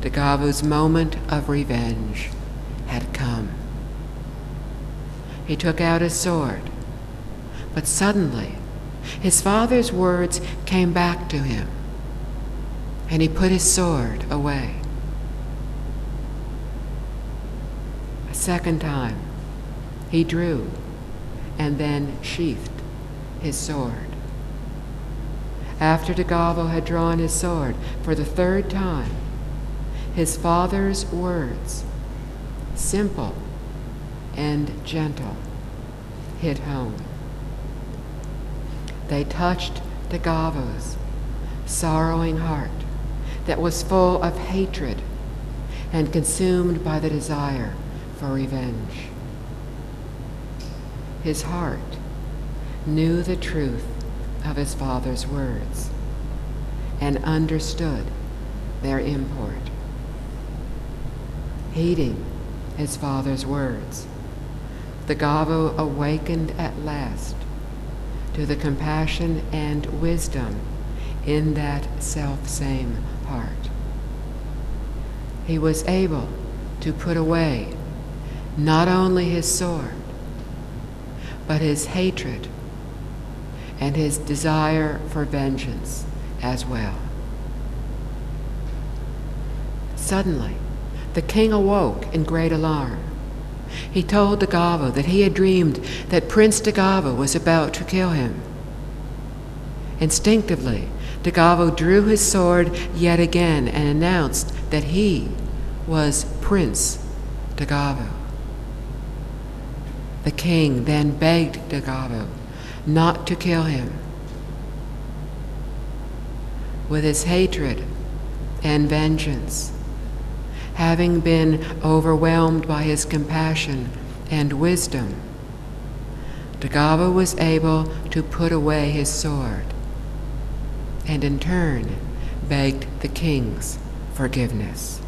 Dagavo's moment of revenge had come. He took out his sword, but suddenly his father's words came back to him, and he put his sword away. A second time, he drew and then sheathed his sword. After Dagavo had drawn his sword for the 3rd time, his father's words, simple and gentle, hit home. They touched Dagavo's sorrowing heart that was full of hatred and consumed by the desire for revenge. His heart knew the truth of his father's words and understood their import. Heeding his father's words, Dagavo awakened at last to the compassion and wisdom in that self-same heart. He was able to put away not only his sword, but his hatred and his desire for vengeance as well. Suddenly, the king awoke in great alarm, he told Dagavo that he had dreamed that Prince Dagavo was about to kill him. Instinctively, Dagavo drew his sword yet again and announced that he was Prince Dagavo. The king then begged Dagavo not to kill him. With his hatred and vengeance, having been overwhelmed by his compassion and wisdom, Dagavo was able to put away his sword and in turn begged the king's forgiveness.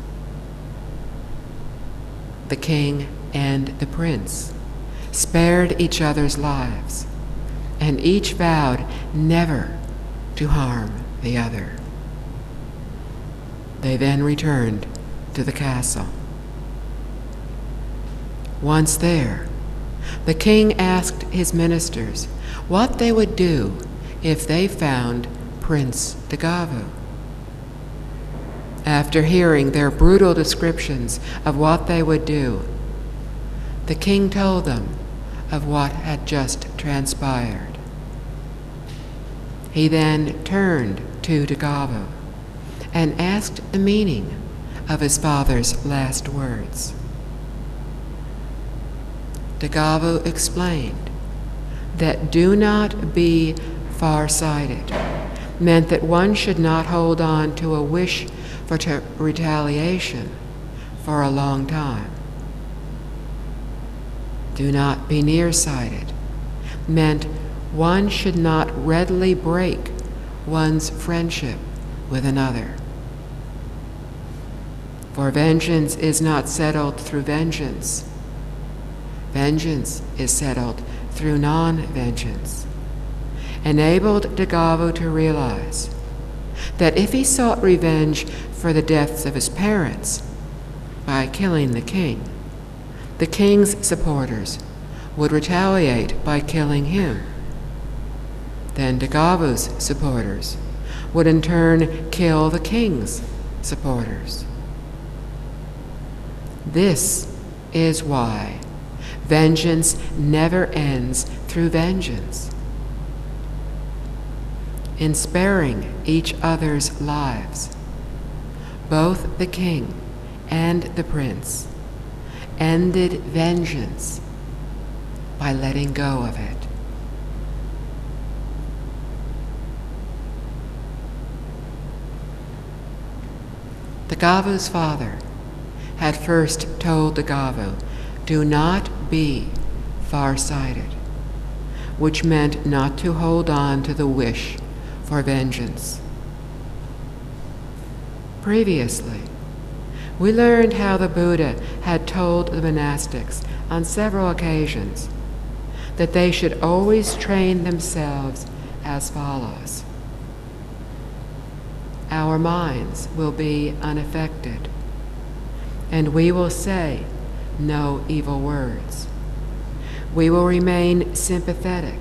The king and the prince spared each other's lives, and each vowed never to harm the other. They then returned to the castle. Once there, the king asked his ministers what they would do if they found Prince Dagavo. After hearing their brutal descriptions of what they would do, the king told them of what had just transpired. He then turned to Dagavo and asked the meaning of his father's last words. Dagavo explained that "do not be far-sighted" meant that one should not hold on to a wish for retaliation for a long time. "Do not be nearsighted" meant one should not readily break one's friendship with another. For vengeance is not settled through vengeance. Vengeance is settled through non-vengeance, enabled Dagavo to realize that if he sought revenge for the deaths of his parents by killing the king's supporters would retaliate by killing him. Then Dagavo's supporters would in turn kill the king's supporters. This is why vengeance never ends through vengeance. In sparing each other's lives, both the king and the prince ended vengeance by letting go of it. Dagavo's father had first told Dagavo, "Do not be far-sighted," which meant not to hold on to the wish for vengeance. Previously, we learned how the Buddha had told the monastics on several occasions that they should always train themselves as follows. Our minds will be unaffected, and we will say no evil words. We will remain sympathetic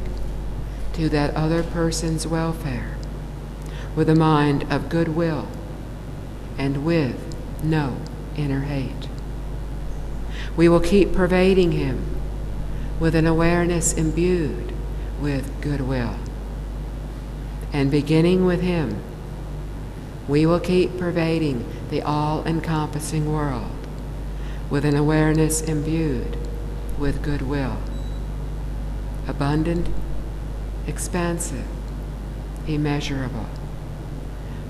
to that other person's welfare with a mind of goodwill and with no inner hate. We will keep pervading him with an awareness imbued with goodwill. And beginning with him, we will keep pervading the all-encompassing world with an awareness imbued with goodwill, abundant, expansive, immeasurable,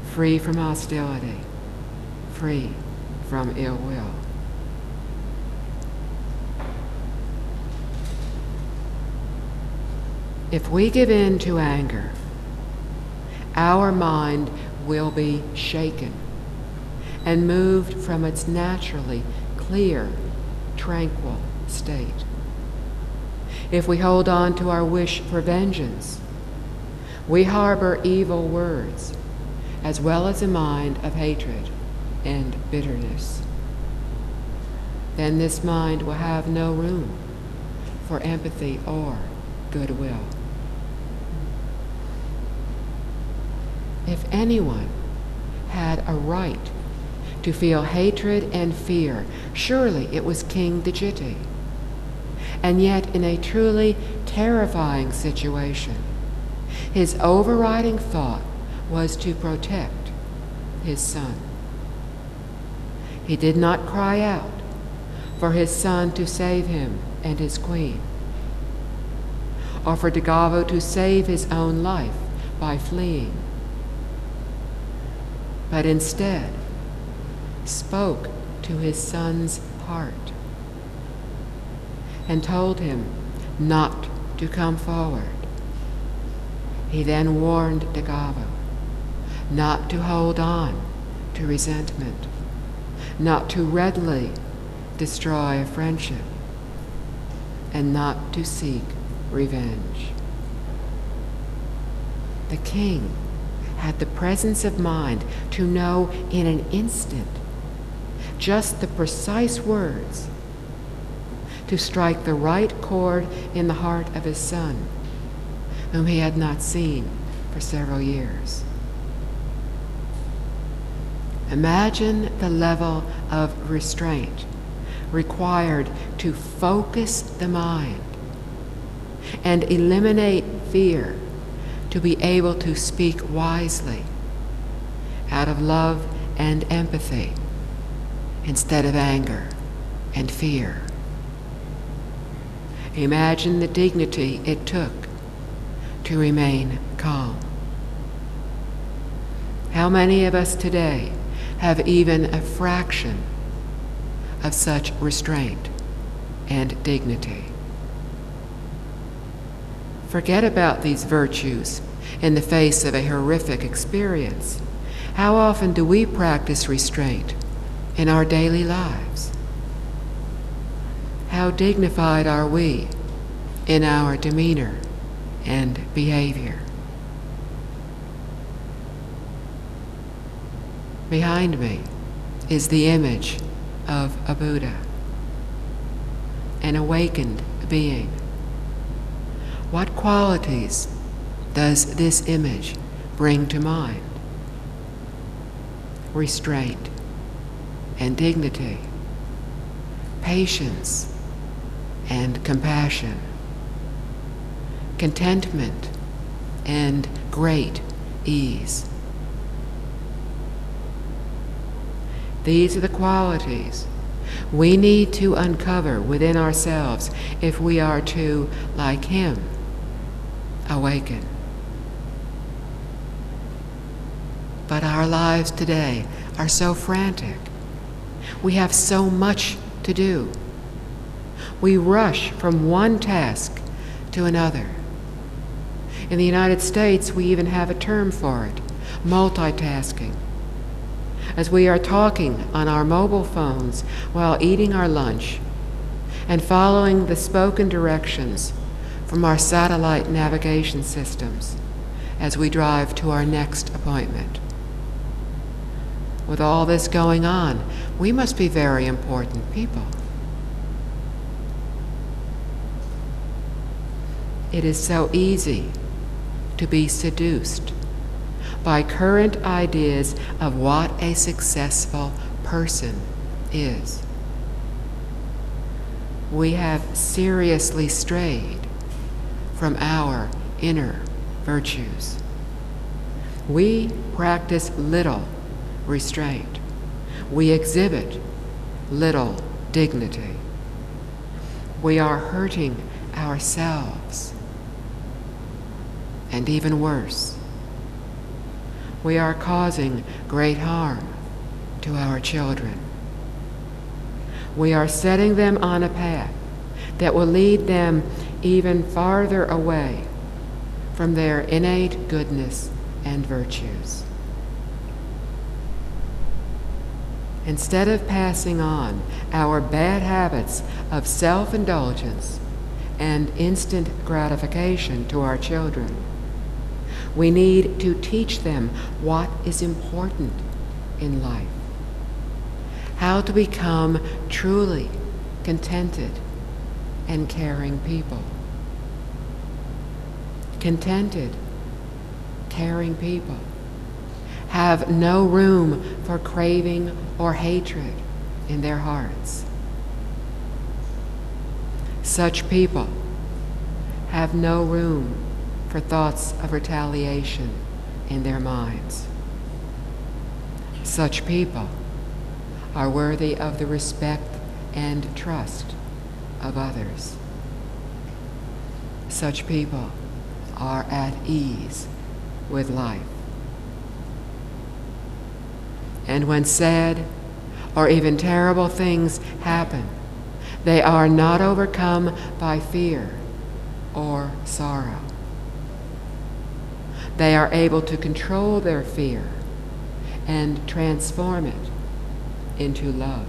free from hostility, free from ill will. If we give in to anger, our mind will be shaken and moved from its naturally clear, tranquil state. If we hold on to our wish for vengeance, we harbor evil words as well as a mind of hatred and bitterness. Then this mind will have no room for empathy or goodwill. If anyone had a right to feel hatred and fear, surely it was King Dajiti. and yet in a truly terrifying situation, his overriding thought was to protect his son. He did not cry out for his son to save him and his queen, or for Dagavo to save his own life by fleeing, but instead spoke to his son's heart and told him not to come forward. He then warned Dagavo not to hold on to resentment, not to readily destroy a friendship, and not to seek revenge. The king had the presence of mind to know in an instant just the precise words to strike the right chord in the heart of his son, whom he had not seen for several years. Imagine the level of restraint required to focus the mind and eliminate fear, to be able to speak wisely out of love and empathy instead of anger and fear. Imagine the dignity it took to remain calm. How many of us today have even a fraction of such restraint and dignity? Forget about these virtues in the face of a horrific experience. How often do we practice restraint in our daily lives? How dignified are we in our demeanor and behavior? Behind me is the image of a Buddha, an awakened being. What qualities does this image bring to mind? Restraint and dignity, patience and compassion, contentment and great ease. These are the qualities we need to uncover within ourselves if we are to, like him, awaken. But our lives today are so frantic. We have so much to do. We rush from one task to another. In the United States, we even have a term for it, multitasking. As we are talking on our mobile phones while eating our lunch and following the spoken directions from our satellite navigation systems as we drive to our next appointment. With all this going on, we must be very important people. It is so easy to be seduced by current ideas of what a successful person is. We have seriously strayed from our inner virtues. We practice little restraint. We exhibit little dignity. We are hurting ourselves. And even worse, we are causing great harm to our children. We are setting them on a path that will lead them even farther away from their innate goodness and virtues. Instead of passing on our bad habits of self-indulgence and instant gratification to our children, we need to teach them what is important in life, how to become truly contented and caring people. Contented, caring people have no room for craving or hatred in their hearts. Such people have no room for thoughts of retaliation in their minds. Such people are worthy of the respect and trust of others. Such people are at ease with life. And when sad or even terrible things happen, they are not overcome by fear or sorrow. They are able to control their fear and transform it into love.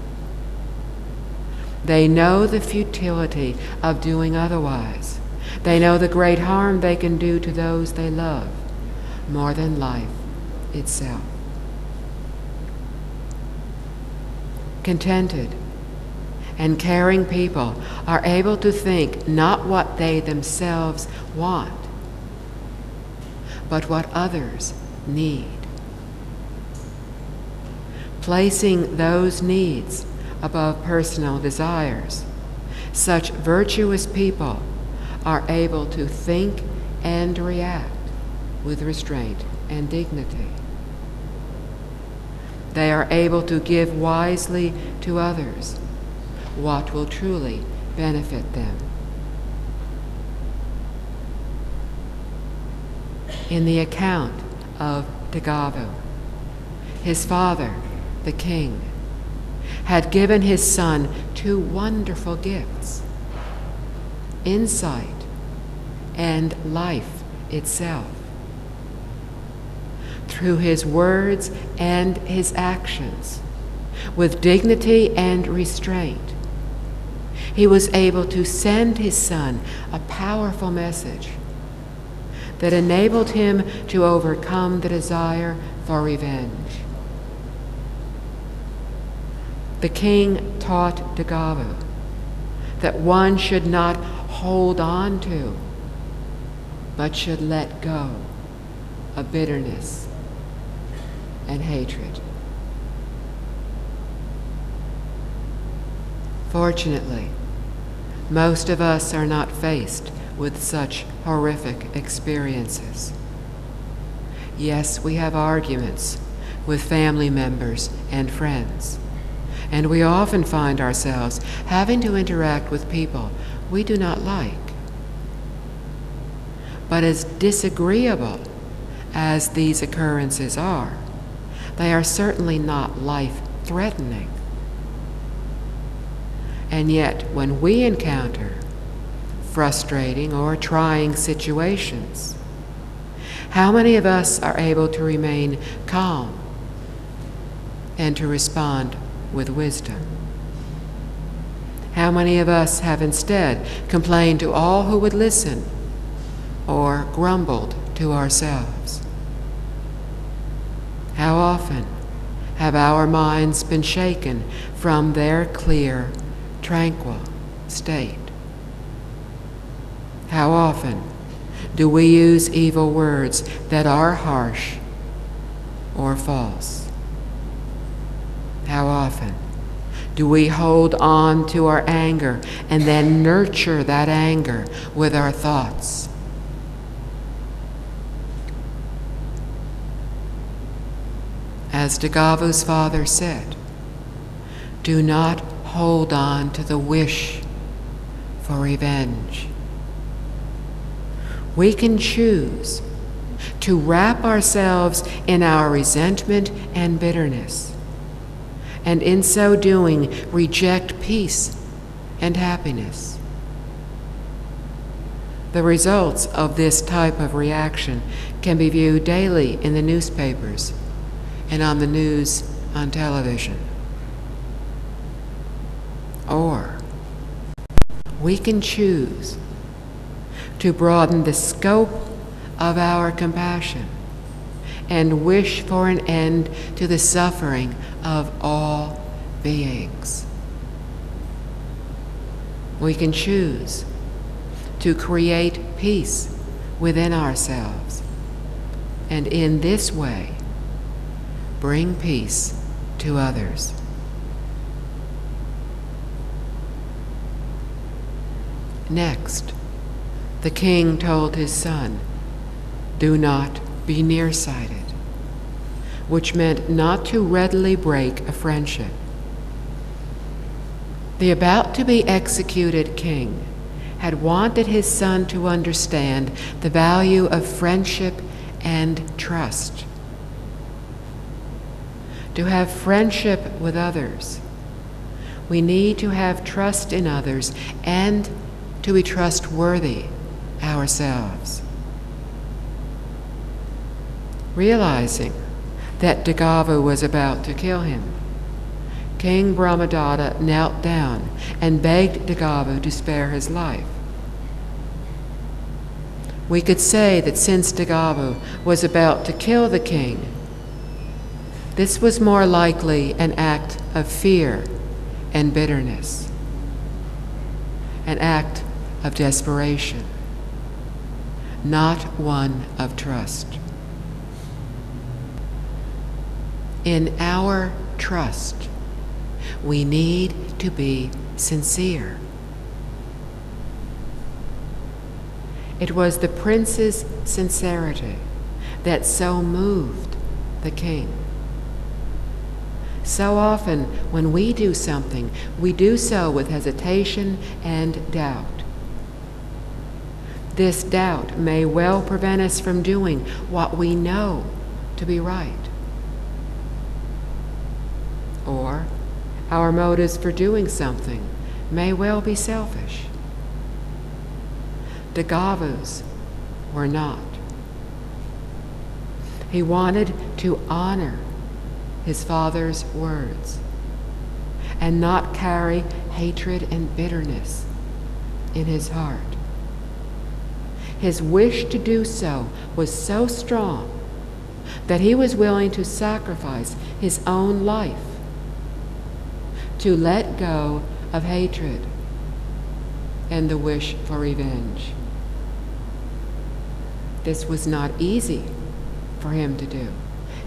They know the futility of doing otherwise. They know the great harm they can do to those they love more than life itself. Contented and caring people are able to think not what they themselves want, but what others need. Placing those needs above personal desires, such virtuous people are able to think and react with restraint and dignity. They are able to give wisely to others what will truly benefit them. In the account of Venerable, his father, the king, had given his son two wonderful gifts: insight and life itself. Through his words and his actions, with dignity and restraint, he was able to send his son a powerful message that enabled him to overcome the desire for revenge. The king taught Venerable that one should not hold on to, but should let go of bitterness and hatred. Fortunately, most of us are not faced with such horrific experiences. Yes, we have arguments with family members and friends, and we often find ourselves having to interact with people we do not like. But as disagreeable as these occurrences are, they are certainly not life-threatening. And yet, when we encounter frustrating or trying situations, how many of us are able to remain calm and to respond with wisdom? How many of us have instead complained to all who would listen or grumbled to ourselves? How often have our minds been shaken from their clear, tranquil state? How often do we use evil words that are harsh or false? How often do we hold on to our anger and then nurture that anger with our thoughts? As Venerable's father said, do not hold on to the wish for revenge. We can choose to wrap ourselves in our resentment and bitterness, and in so doing reject peace and happiness. The results of this type of reaction can be viewed daily in the newspapers and on the news on television. Or we can choose to broaden the scope of our compassion and wish for an end to the suffering of all beings. We can choose to create peace within ourselves, and in this way bring peace to others. Next, the king told his son, "Do not be nearsighted," which meant not to readily break a friendship. The about-to-be executed king had wanted his son to understand the value of friendship and trust. To have friendship with others, we need to have trust in others and to be trustworthy ourselves. Realizing that Dagava was about to kill him, King Brahmadatta knelt down and begged Dagava to spare his life. We could say that since Dagava was about to kill the king, this was more likely an act of fear and bitterness, an act of desperation, not one of trust. In our trust, we need to be sincere. It was the prince's sincerity that so moved the king. So often, when we do something, we do so with hesitation and doubt. This doubt may well prevent us from doing what we know to be right. Or our motives for doing something may well be selfish. Dagava's were not. He wanted to honor his father's words and not carry hatred and bitterness in his heart. His wish to do so was so strong that he was willing to sacrifice his own life to let go of hatred and the wish for revenge. This was not easy for him to do.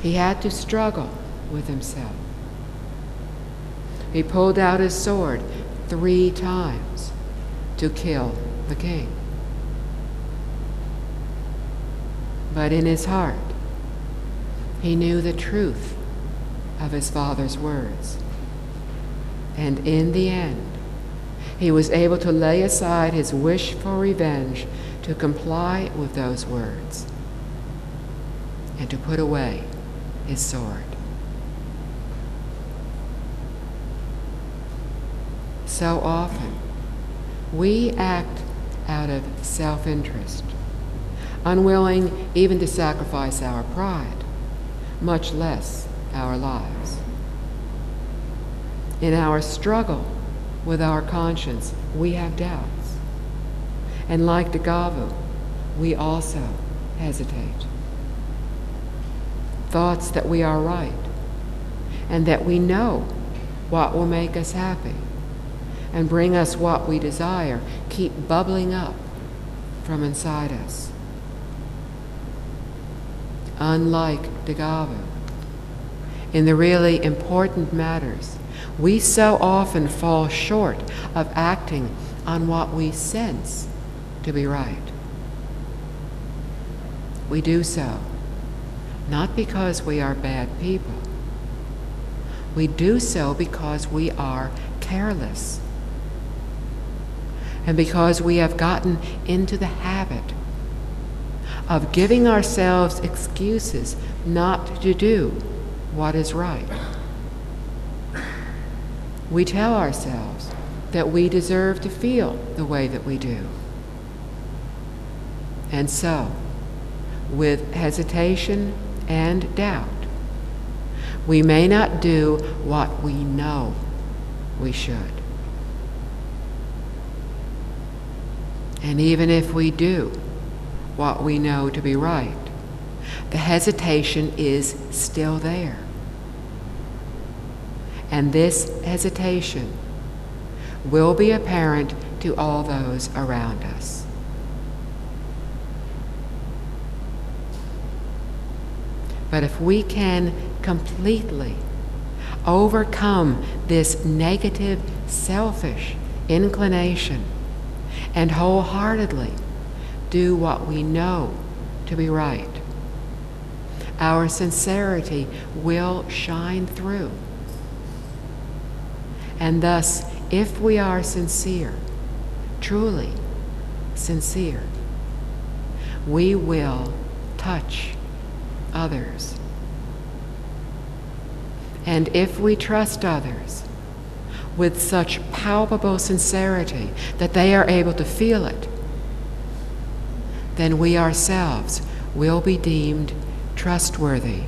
He had to struggle with himself. He pulled out his sword 3 times to kill the king. But in his heart, he knew the truth of his father's words. And in the end, he was able to lay aside his wish for revenge to comply with those words and to put away his sword. So often, we act out of self-interest, unwilling even to sacrifice our pride, much less our lives. In our struggle with our conscience, we have doubts. And like Dagava, we also hesitate. Thoughts that we are right and that we know what will make us happy and bring us what we desire keep bubbling up from inside us. Unlike Dagava, in the really important matters, we so often fall short of acting on what we sense to be right. We do so not because we are bad people. We do so because we are careless and because we have gotten into the habit of giving ourselves excuses not to do what is right. We tell ourselves that we deserve to feel the way that we do. And so, with hesitation and doubt, we may not do what we know we should. And even if we do what we know to be right, the hesitation is still there. And this hesitation will be apparent to all those around us. But if we can completely overcome this negative, selfish inclination and wholeheartedly do what we know to be right, our sincerity will shine through. And thus, if we are sincere, truly sincere, we will touch others. And if we trust others with such palpable sincerity that they are able to feel it, then we ourselves will be deemed trustworthy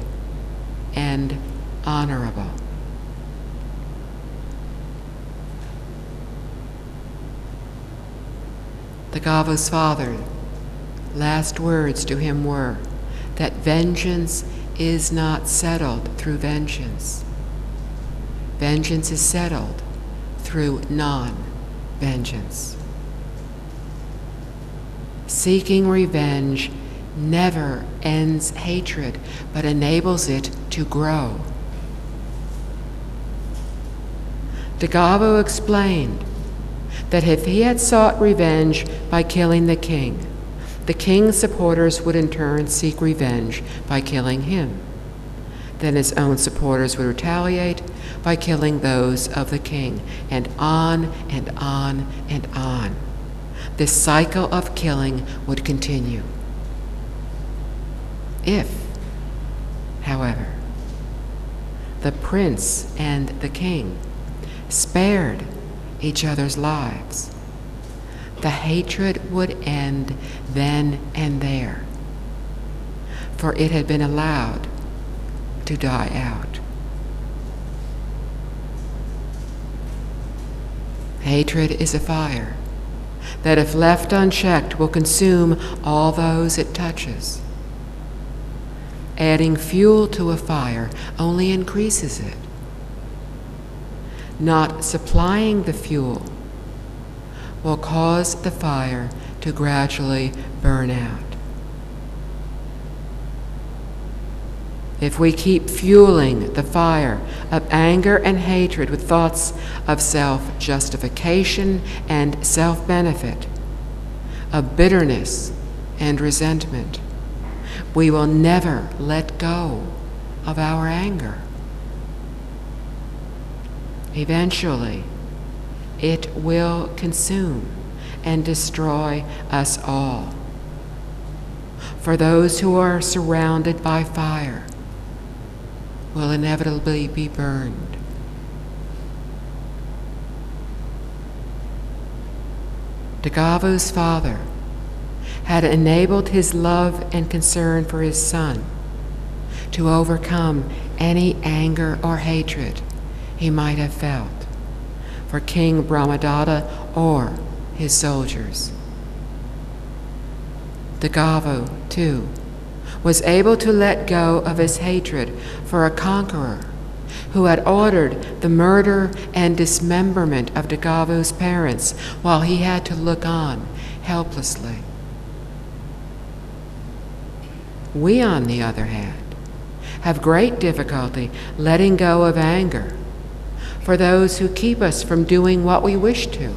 and honorable. Dagavo's father, last words to him were that vengeance is not settled through vengeance. Vengeance is settled through non-vengeance. Seeking revenge never ends hatred, but enables it to grow. Dagavo explained that if he had sought revenge by killing the king's supporters would in turn seek revenge by killing him. Then his own supporters would retaliate by killing those of the king, and on and on and on. This cycle of killing would continue. If, however, the prince and the king spared each other's lives, the hatred would end then and there, for it had been allowed to die out. Hatred is a fire that, if left unchecked, will consume all those it touches. Adding fuel to a fire only increases it. Not supplying the fuel will cause the fire to gradually burn out. If we keep fueling the fire of anger and hatred with thoughts of self-justification and self-benefit, of bitterness and resentment, we will never let go of our anger. Eventually, it will consume and destroy us all. For those who are surrounded by fire will inevitably be burned. Dagavo's father had enabled his love and concern for his son to overcome any anger or hatred he might have felt for King Brahmadatta or his soldiers. Dagavo, too, was able to let go of his hatred for a conqueror who had ordered the murder and dismemberment of Dagavo's parents while he had to look on helplessly. We, on the other hand, have great difficulty letting go of anger for those who keep us from doing what we wish to,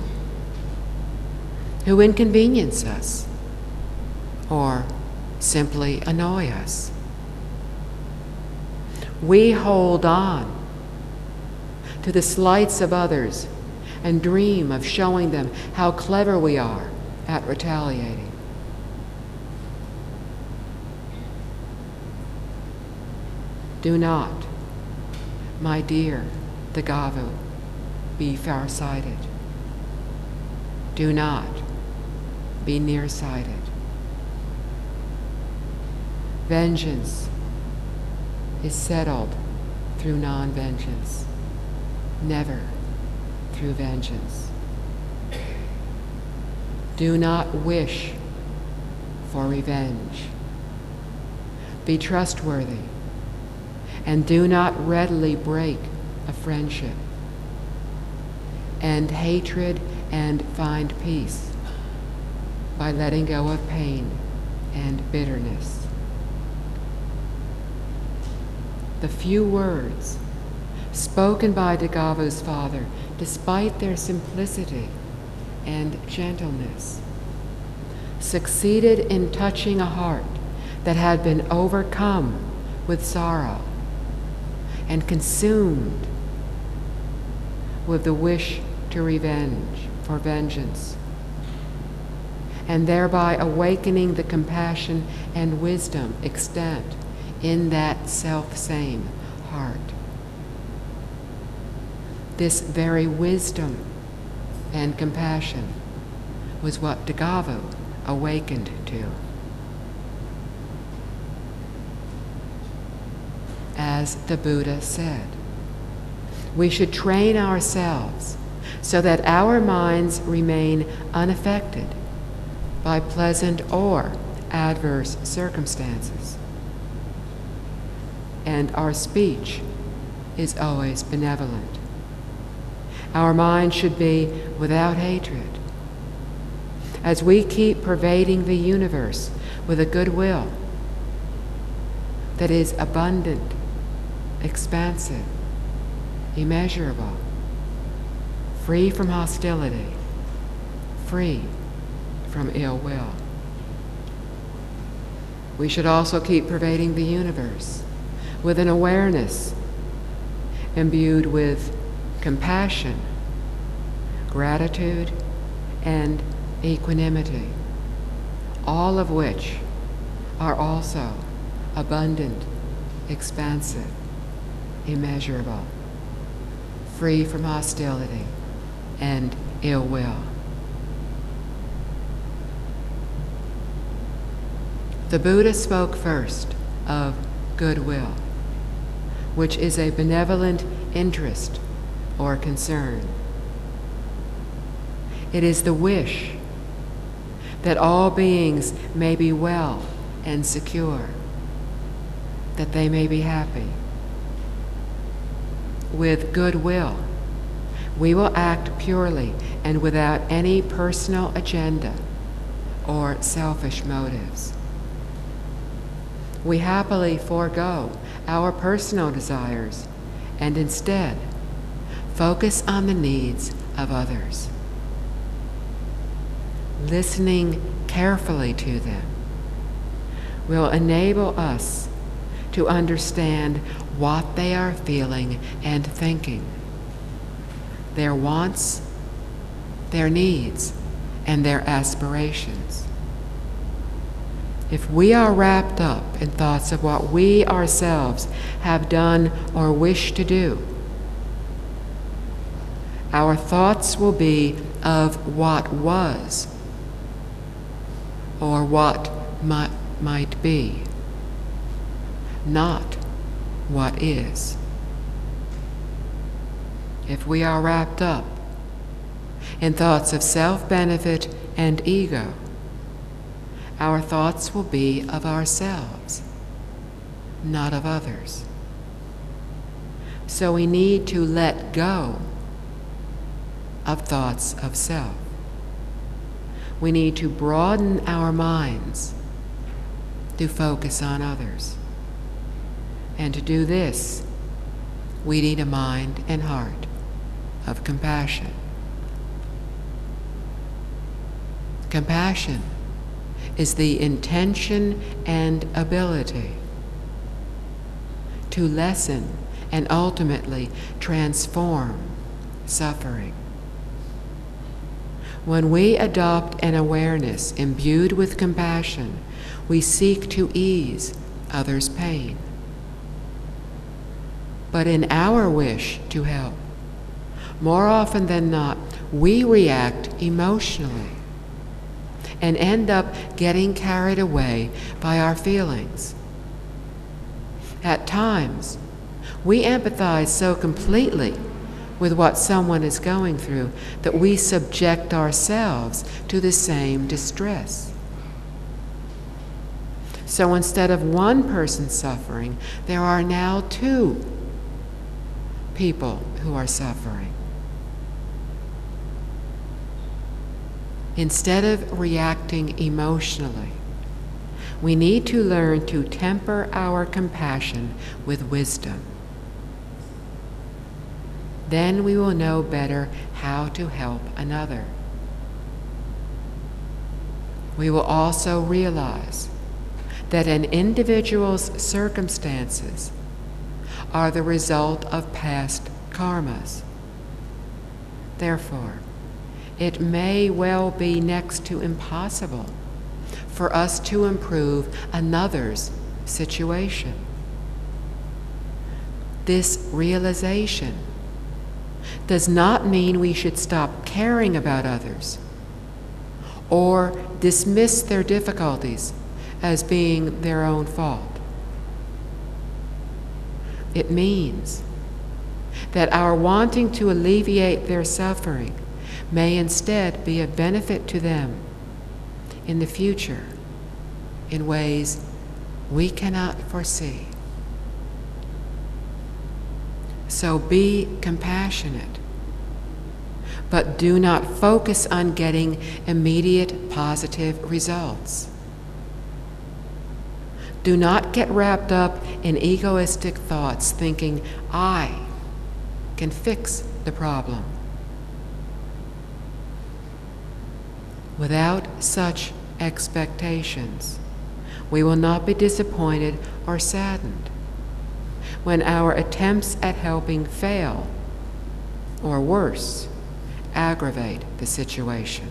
who inconvenience us, or simply annoy us. We hold on to the slights of others and dream of showing them how clever we are at retaliating. Do not, my dear Dagavo, be far-sighted. Do not be nearsighted. Vengeance is settled through non-vengeance, never through vengeance. Do not wish for revenge. Be trustworthy, and do not readily break a friendship. End hatred and find peace by letting go of pain and bitterness. The few words spoken by Dagavo's father, despite their simplicity, and gentleness, succeeded in touching a heart that had been overcome with sorrow and consumed with the wish to revenge, for vengeance, and thereby awakening the compassion and wisdom extant in that self-same heart. This very wisdom and compassion was what Dagavu awakened to. As the Buddha said, we should train ourselves so that our minds remain unaffected by pleasant or adverse circumstances, and our speech is always benevolent. Our mind should be without hatred. As we keep pervading the universe with a goodwill that is abundant, expansive, immeasurable, free from hostility, free from ill will. We should also keep pervading the universe with an awareness imbued with compassion, gratitude, and equanimity, all of which are also abundant, expansive, immeasurable, free from hostility and ill will. The Buddha spoke first of goodwill, which is a benevolent interest or concern. It is the wish that all beings may be well and secure, that they may be happy. With goodwill, we will act purely and without any personal agenda or selfish motives. We happily forego our personal desires and instead focus on the needs of others, listening carefully to them will enable us to understand what they are feeling and thinking, their wants, their needs, and their aspirations. If we are wrapped up in thoughts of what we ourselves have done or wish to do, our thoughts will be of what was or what might be, not what is. If we are wrapped up in thoughts of self-benefit and ego, our thoughts will be of ourselves, not of others. So we need to let go of thoughts of self. We need to broaden our minds to focus on others. And to do this, we need a mind and heart of compassion. Compassion is the intention and ability to lessen and ultimately transform suffering. When we adopt an awareness imbued with compassion, we seek to ease others' pain. But in our wish to help, more often than not, we react emotionally and end up getting carried away by our feelings. At times, we empathize so completely with what someone is going through that we subject ourselves to the same distress. So instead of one person suffering, there are now two people who are suffering. Instead of reacting emotionally, we need to learn to temper our compassion with wisdom. Then we will know better how to help another. we will also realize that an individual's circumstances are the result of past karmas. Therefore, it may well be next to impossible for us to improve another's situation. This realization does not mean we should stop caring about others or dismiss their difficulties as being their own fault. It means that our wanting to alleviate their suffering may instead be a benefit to them in the future in ways we cannot foresee. So be compassionate, but do not focus on getting immediate positive results. Do not get wrapped up in egoistic thoughts thinking, I can fix the problem. Without such expectations, we will not be disappointed or saddened when our attempts at helping fail, or worse, aggravate the situation.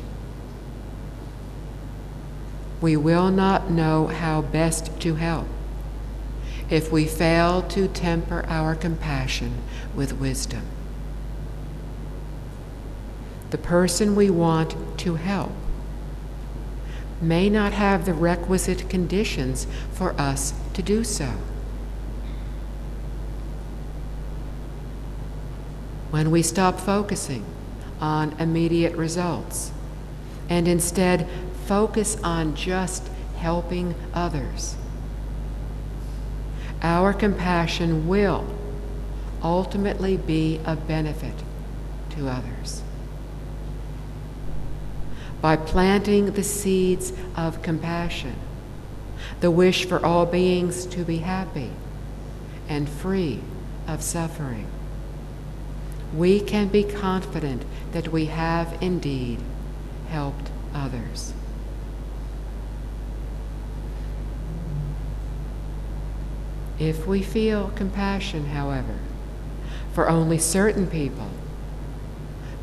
We will not know how best to help if we fail to temper our compassion with wisdom. The person we want to help may not have the requisite conditions for us to do so. When we stop focusing on immediate results and instead focus on just helping others, our compassion will ultimately be of benefit to others. By planting the seeds of compassion, the wish for all beings to be happy and free of suffering, we can be confident that we have indeed helped others. If we feel compassion, however, for only certain people,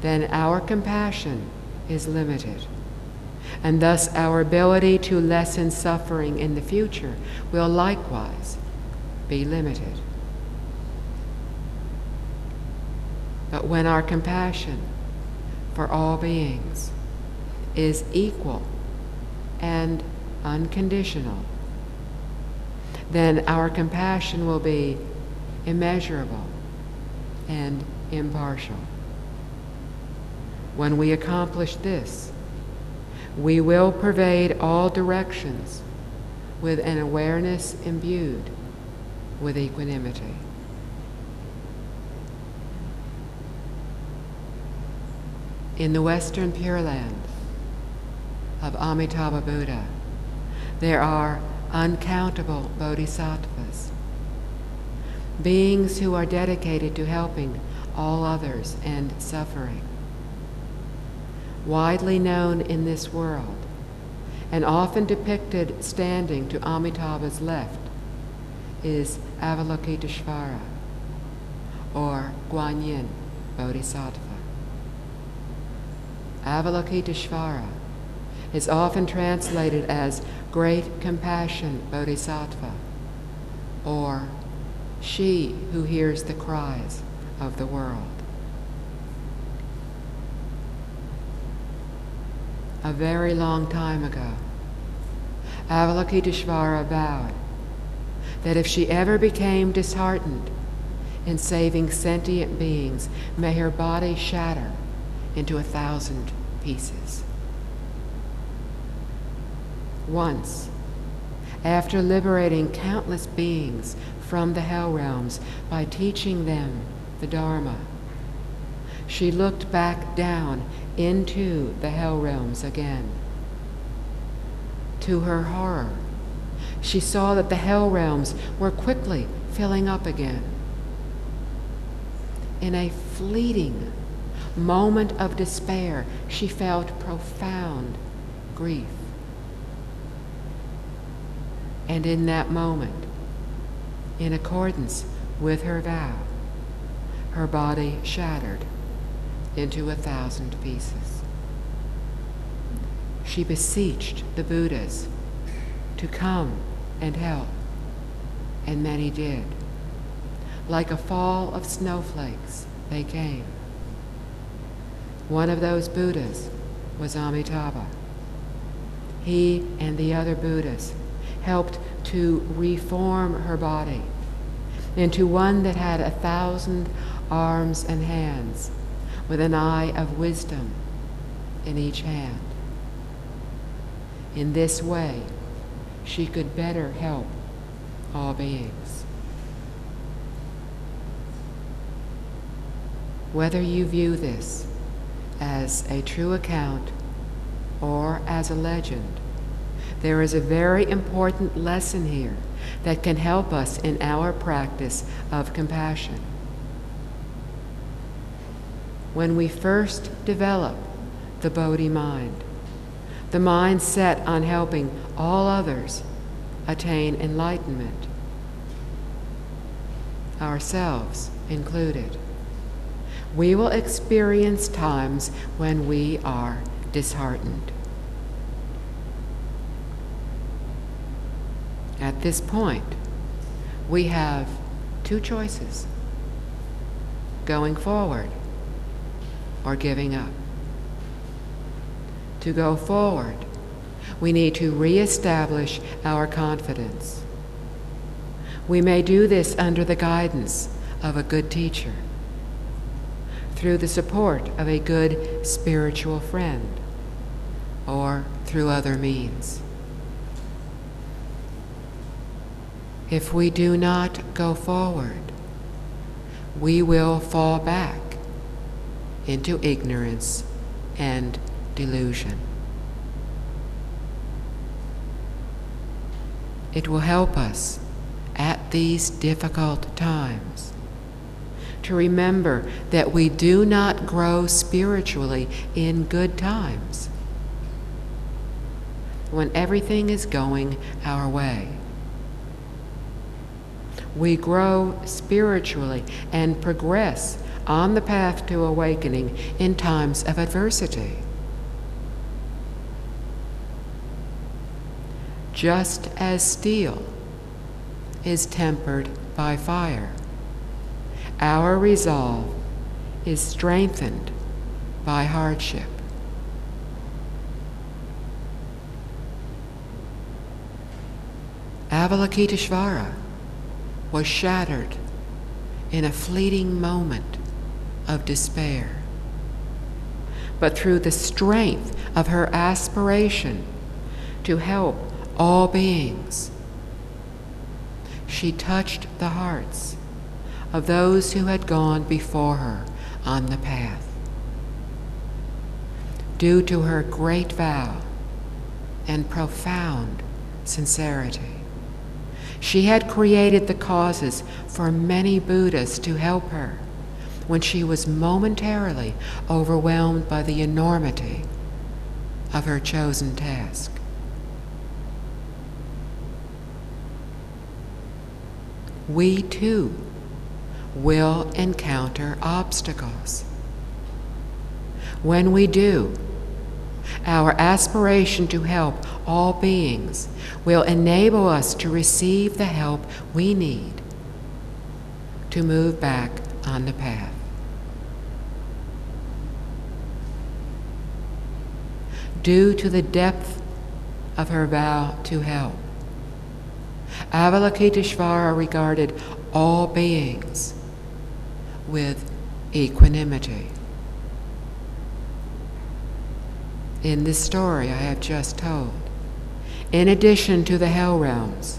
then our compassion is limited, and thus our ability to lessen suffering in the future will likewise be limited. But when our compassion for all beings is equal and unconditional, then our compassion will be immeasurable and impartial. When we accomplish this, we will pervade all directions with an awareness imbued with equanimity. In the Western Pure Land of Amitabha Buddha, there are uncountable bodhisattvas, beings who are dedicated to helping all others end suffering. Widely known in this world, and often depicted standing to Amitabha's left, is Avalokiteshvara, or Guanyin Bodhisattva. Avalokiteshvara is often translated as Great Compassion Bodhisattva, or she who hears the cries of the world. A very long time ago, Avalokiteshvara vowed that if she ever became disheartened in saving sentient beings, may her body shatter into 1,000 pieces. Once, after liberating countless beings from the hell realms by teaching them the Dharma, she looked back down into the hell realms again. To her horror, she saw that the hell realms were quickly filling up again. In a fleeting moment of despair, she felt profound grief And in that moment, in accordance with her vow, her body shattered into 1,000 pieces. She beseeched the Buddhas to come and help, and many did. Like a fall of snowflakes, they came. One of those Buddhas was Amitabha. He and the other Buddhas helped to reform her body into one that had 1,000 arms and hands, with an eye of wisdom in each hand. In this way, she could better help all beings. Whether you view this as a true account or as a legend, there is a very important lesson here that can help us in our practice of compassion. When we first develop the Bodhi mind, the mind set on helping all others attain enlightenment, ourselves included, we will experience times when we are disheartened. At this point, we have two choices: going forward or giving up. To go forward, we need to reestablish our confidence. We may do this under the guidance of a good teacher, through the support of a good spiritual friend, or through other means. If we do not go forward, we will fall back into ignorance and delusion. It will help us at these difficult times to remember that we do not grow spiritually in good times, when everything is going our way. We grow spiritually and progress on the path to awakening in times of adversity. Just as steel is tempered by fire, our resolve is strengthened by hardship. Avalokiteshvara was shattered in a fleeting moment of despair. But through the strength of her aspiration to help all beings, she touched the hearts of those who had gone before her on the path. Due to her great vow and profound sincerity, she had created the causes for many Buddhas to help her when she was momentarily overwhelmed by the enormity of her chosen task. We too will encounter obstacles. When we do, our aspiration to help all beings will enable us to receive the help we need to move back on the path. Due to the depth of her vow to help, Avalokiteshvara regarded all beings with equanimity. In this story I have just told, in addition to the hell realms,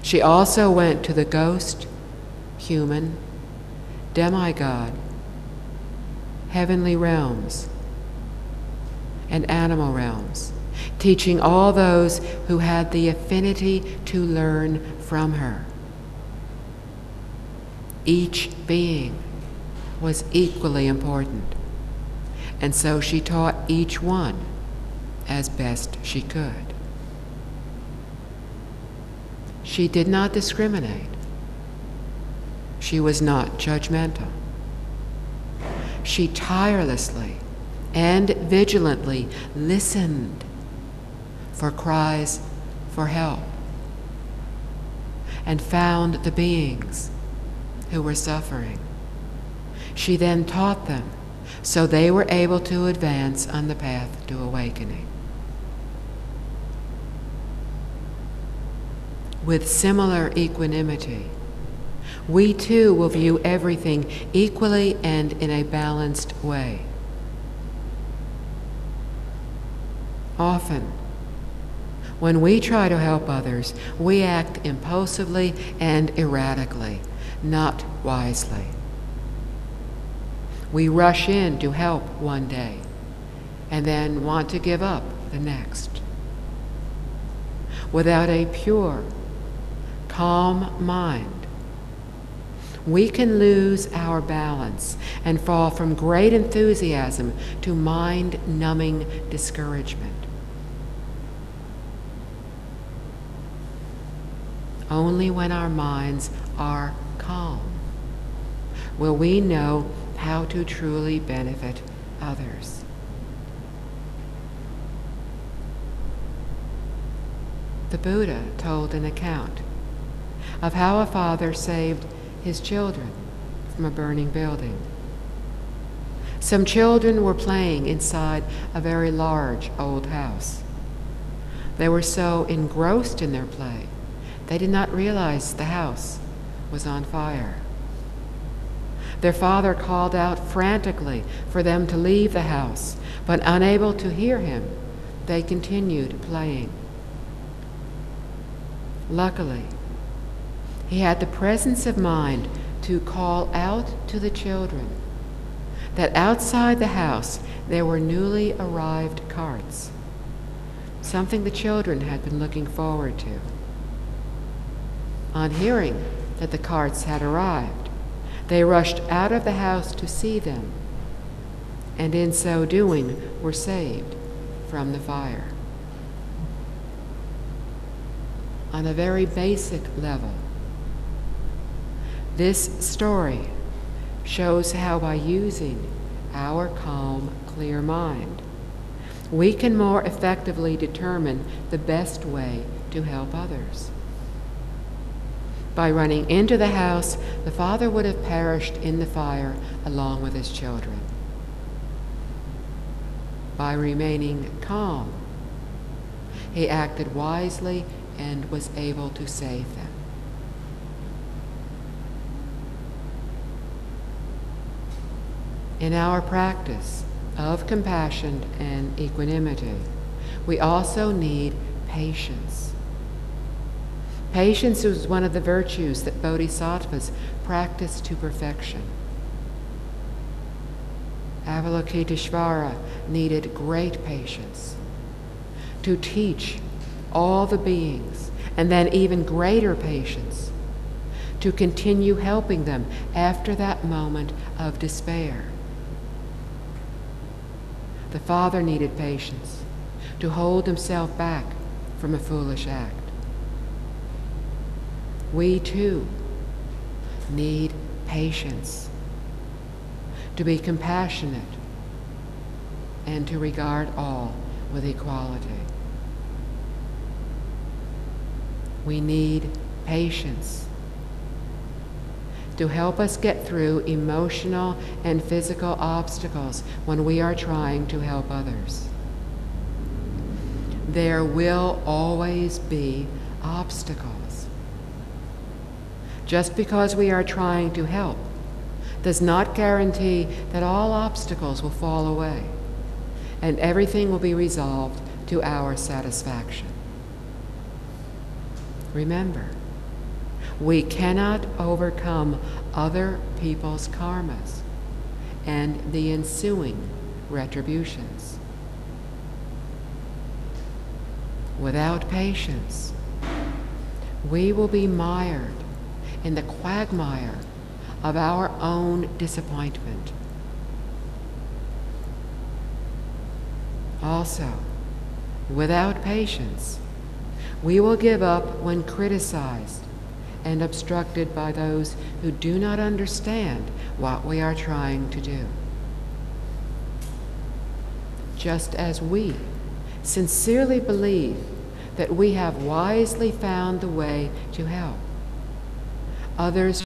she also went to the ghost, human, demigod, heavenly realms, and animal realms, teaching all those who had the affinity to learn from her. Each being was equally important, and so she taught each one as best she could. She did not discriminate. She was not judgmental. She tirelessly and vigilantly listened for cries for help and found the beings who were suffering. She then taught them so they were able to advance on the path to awakening. With similar equanimity, we too will view everything equally and in a balanced way. Often, when we try to help others, we act impulsively and erratically, not wisely. We rush in to help one day and then want to give up the next. Without a pure, calm mind, we can lose our balance and fall from great enthusiasm to mind-numbing discouragement. Only when our minds are calm will we know how to truly benefit others. The Buddha told an account of how a father saved his children from a burning building. Some children were playing inside a very large old house. They were so engrossed in their play, they did not realize the house was on fire. Their father called out frantically for them to leave the house, but unable to hear him, they continued playing. Luckily, he had the presence of mind to call out to the children that outside the house there were newly arrived carts, something the children had been looking forward to. On hearing that the carts had arrived, they rushed out of the house to see them, and in so doing were saved from the fire. On a very basic level, this story shows how by using our calm, clear mind, we can more effectively determine the best way to help others. By running into the house, the father would have perished in the fire along with his children. By remaining calm, he acted wisely and was able to save them. In our practice of compassion and equanimity, we also need patience. Patience is one of the virtues that bodhisattvas practice to perfection. Avalokiteshvara needed great patience to teach all the beings, and then even greater patience to continue helping them after that moment of despair. The father needed patience to hold himself back from a foolish act. We too need patience to be compassionate and to regard all with equality. We need patience to help us get through emotional and physical obstacles when we are trying to help others. There will always be obstacles. Just because we are trying to help does not guarantee that all obstacles will fall away and everything will be resolved to our satisfaction. Remember, we cannot overcome other people's karmas and the ensuing retributions. Without patience, we will be mired in the quagmire of our own disappointment. Also, without patience, We will give up when criticized and obstructed by those who do not understand what we are trying to do. Just as we sincerely believe that we have wisely found the way to help, others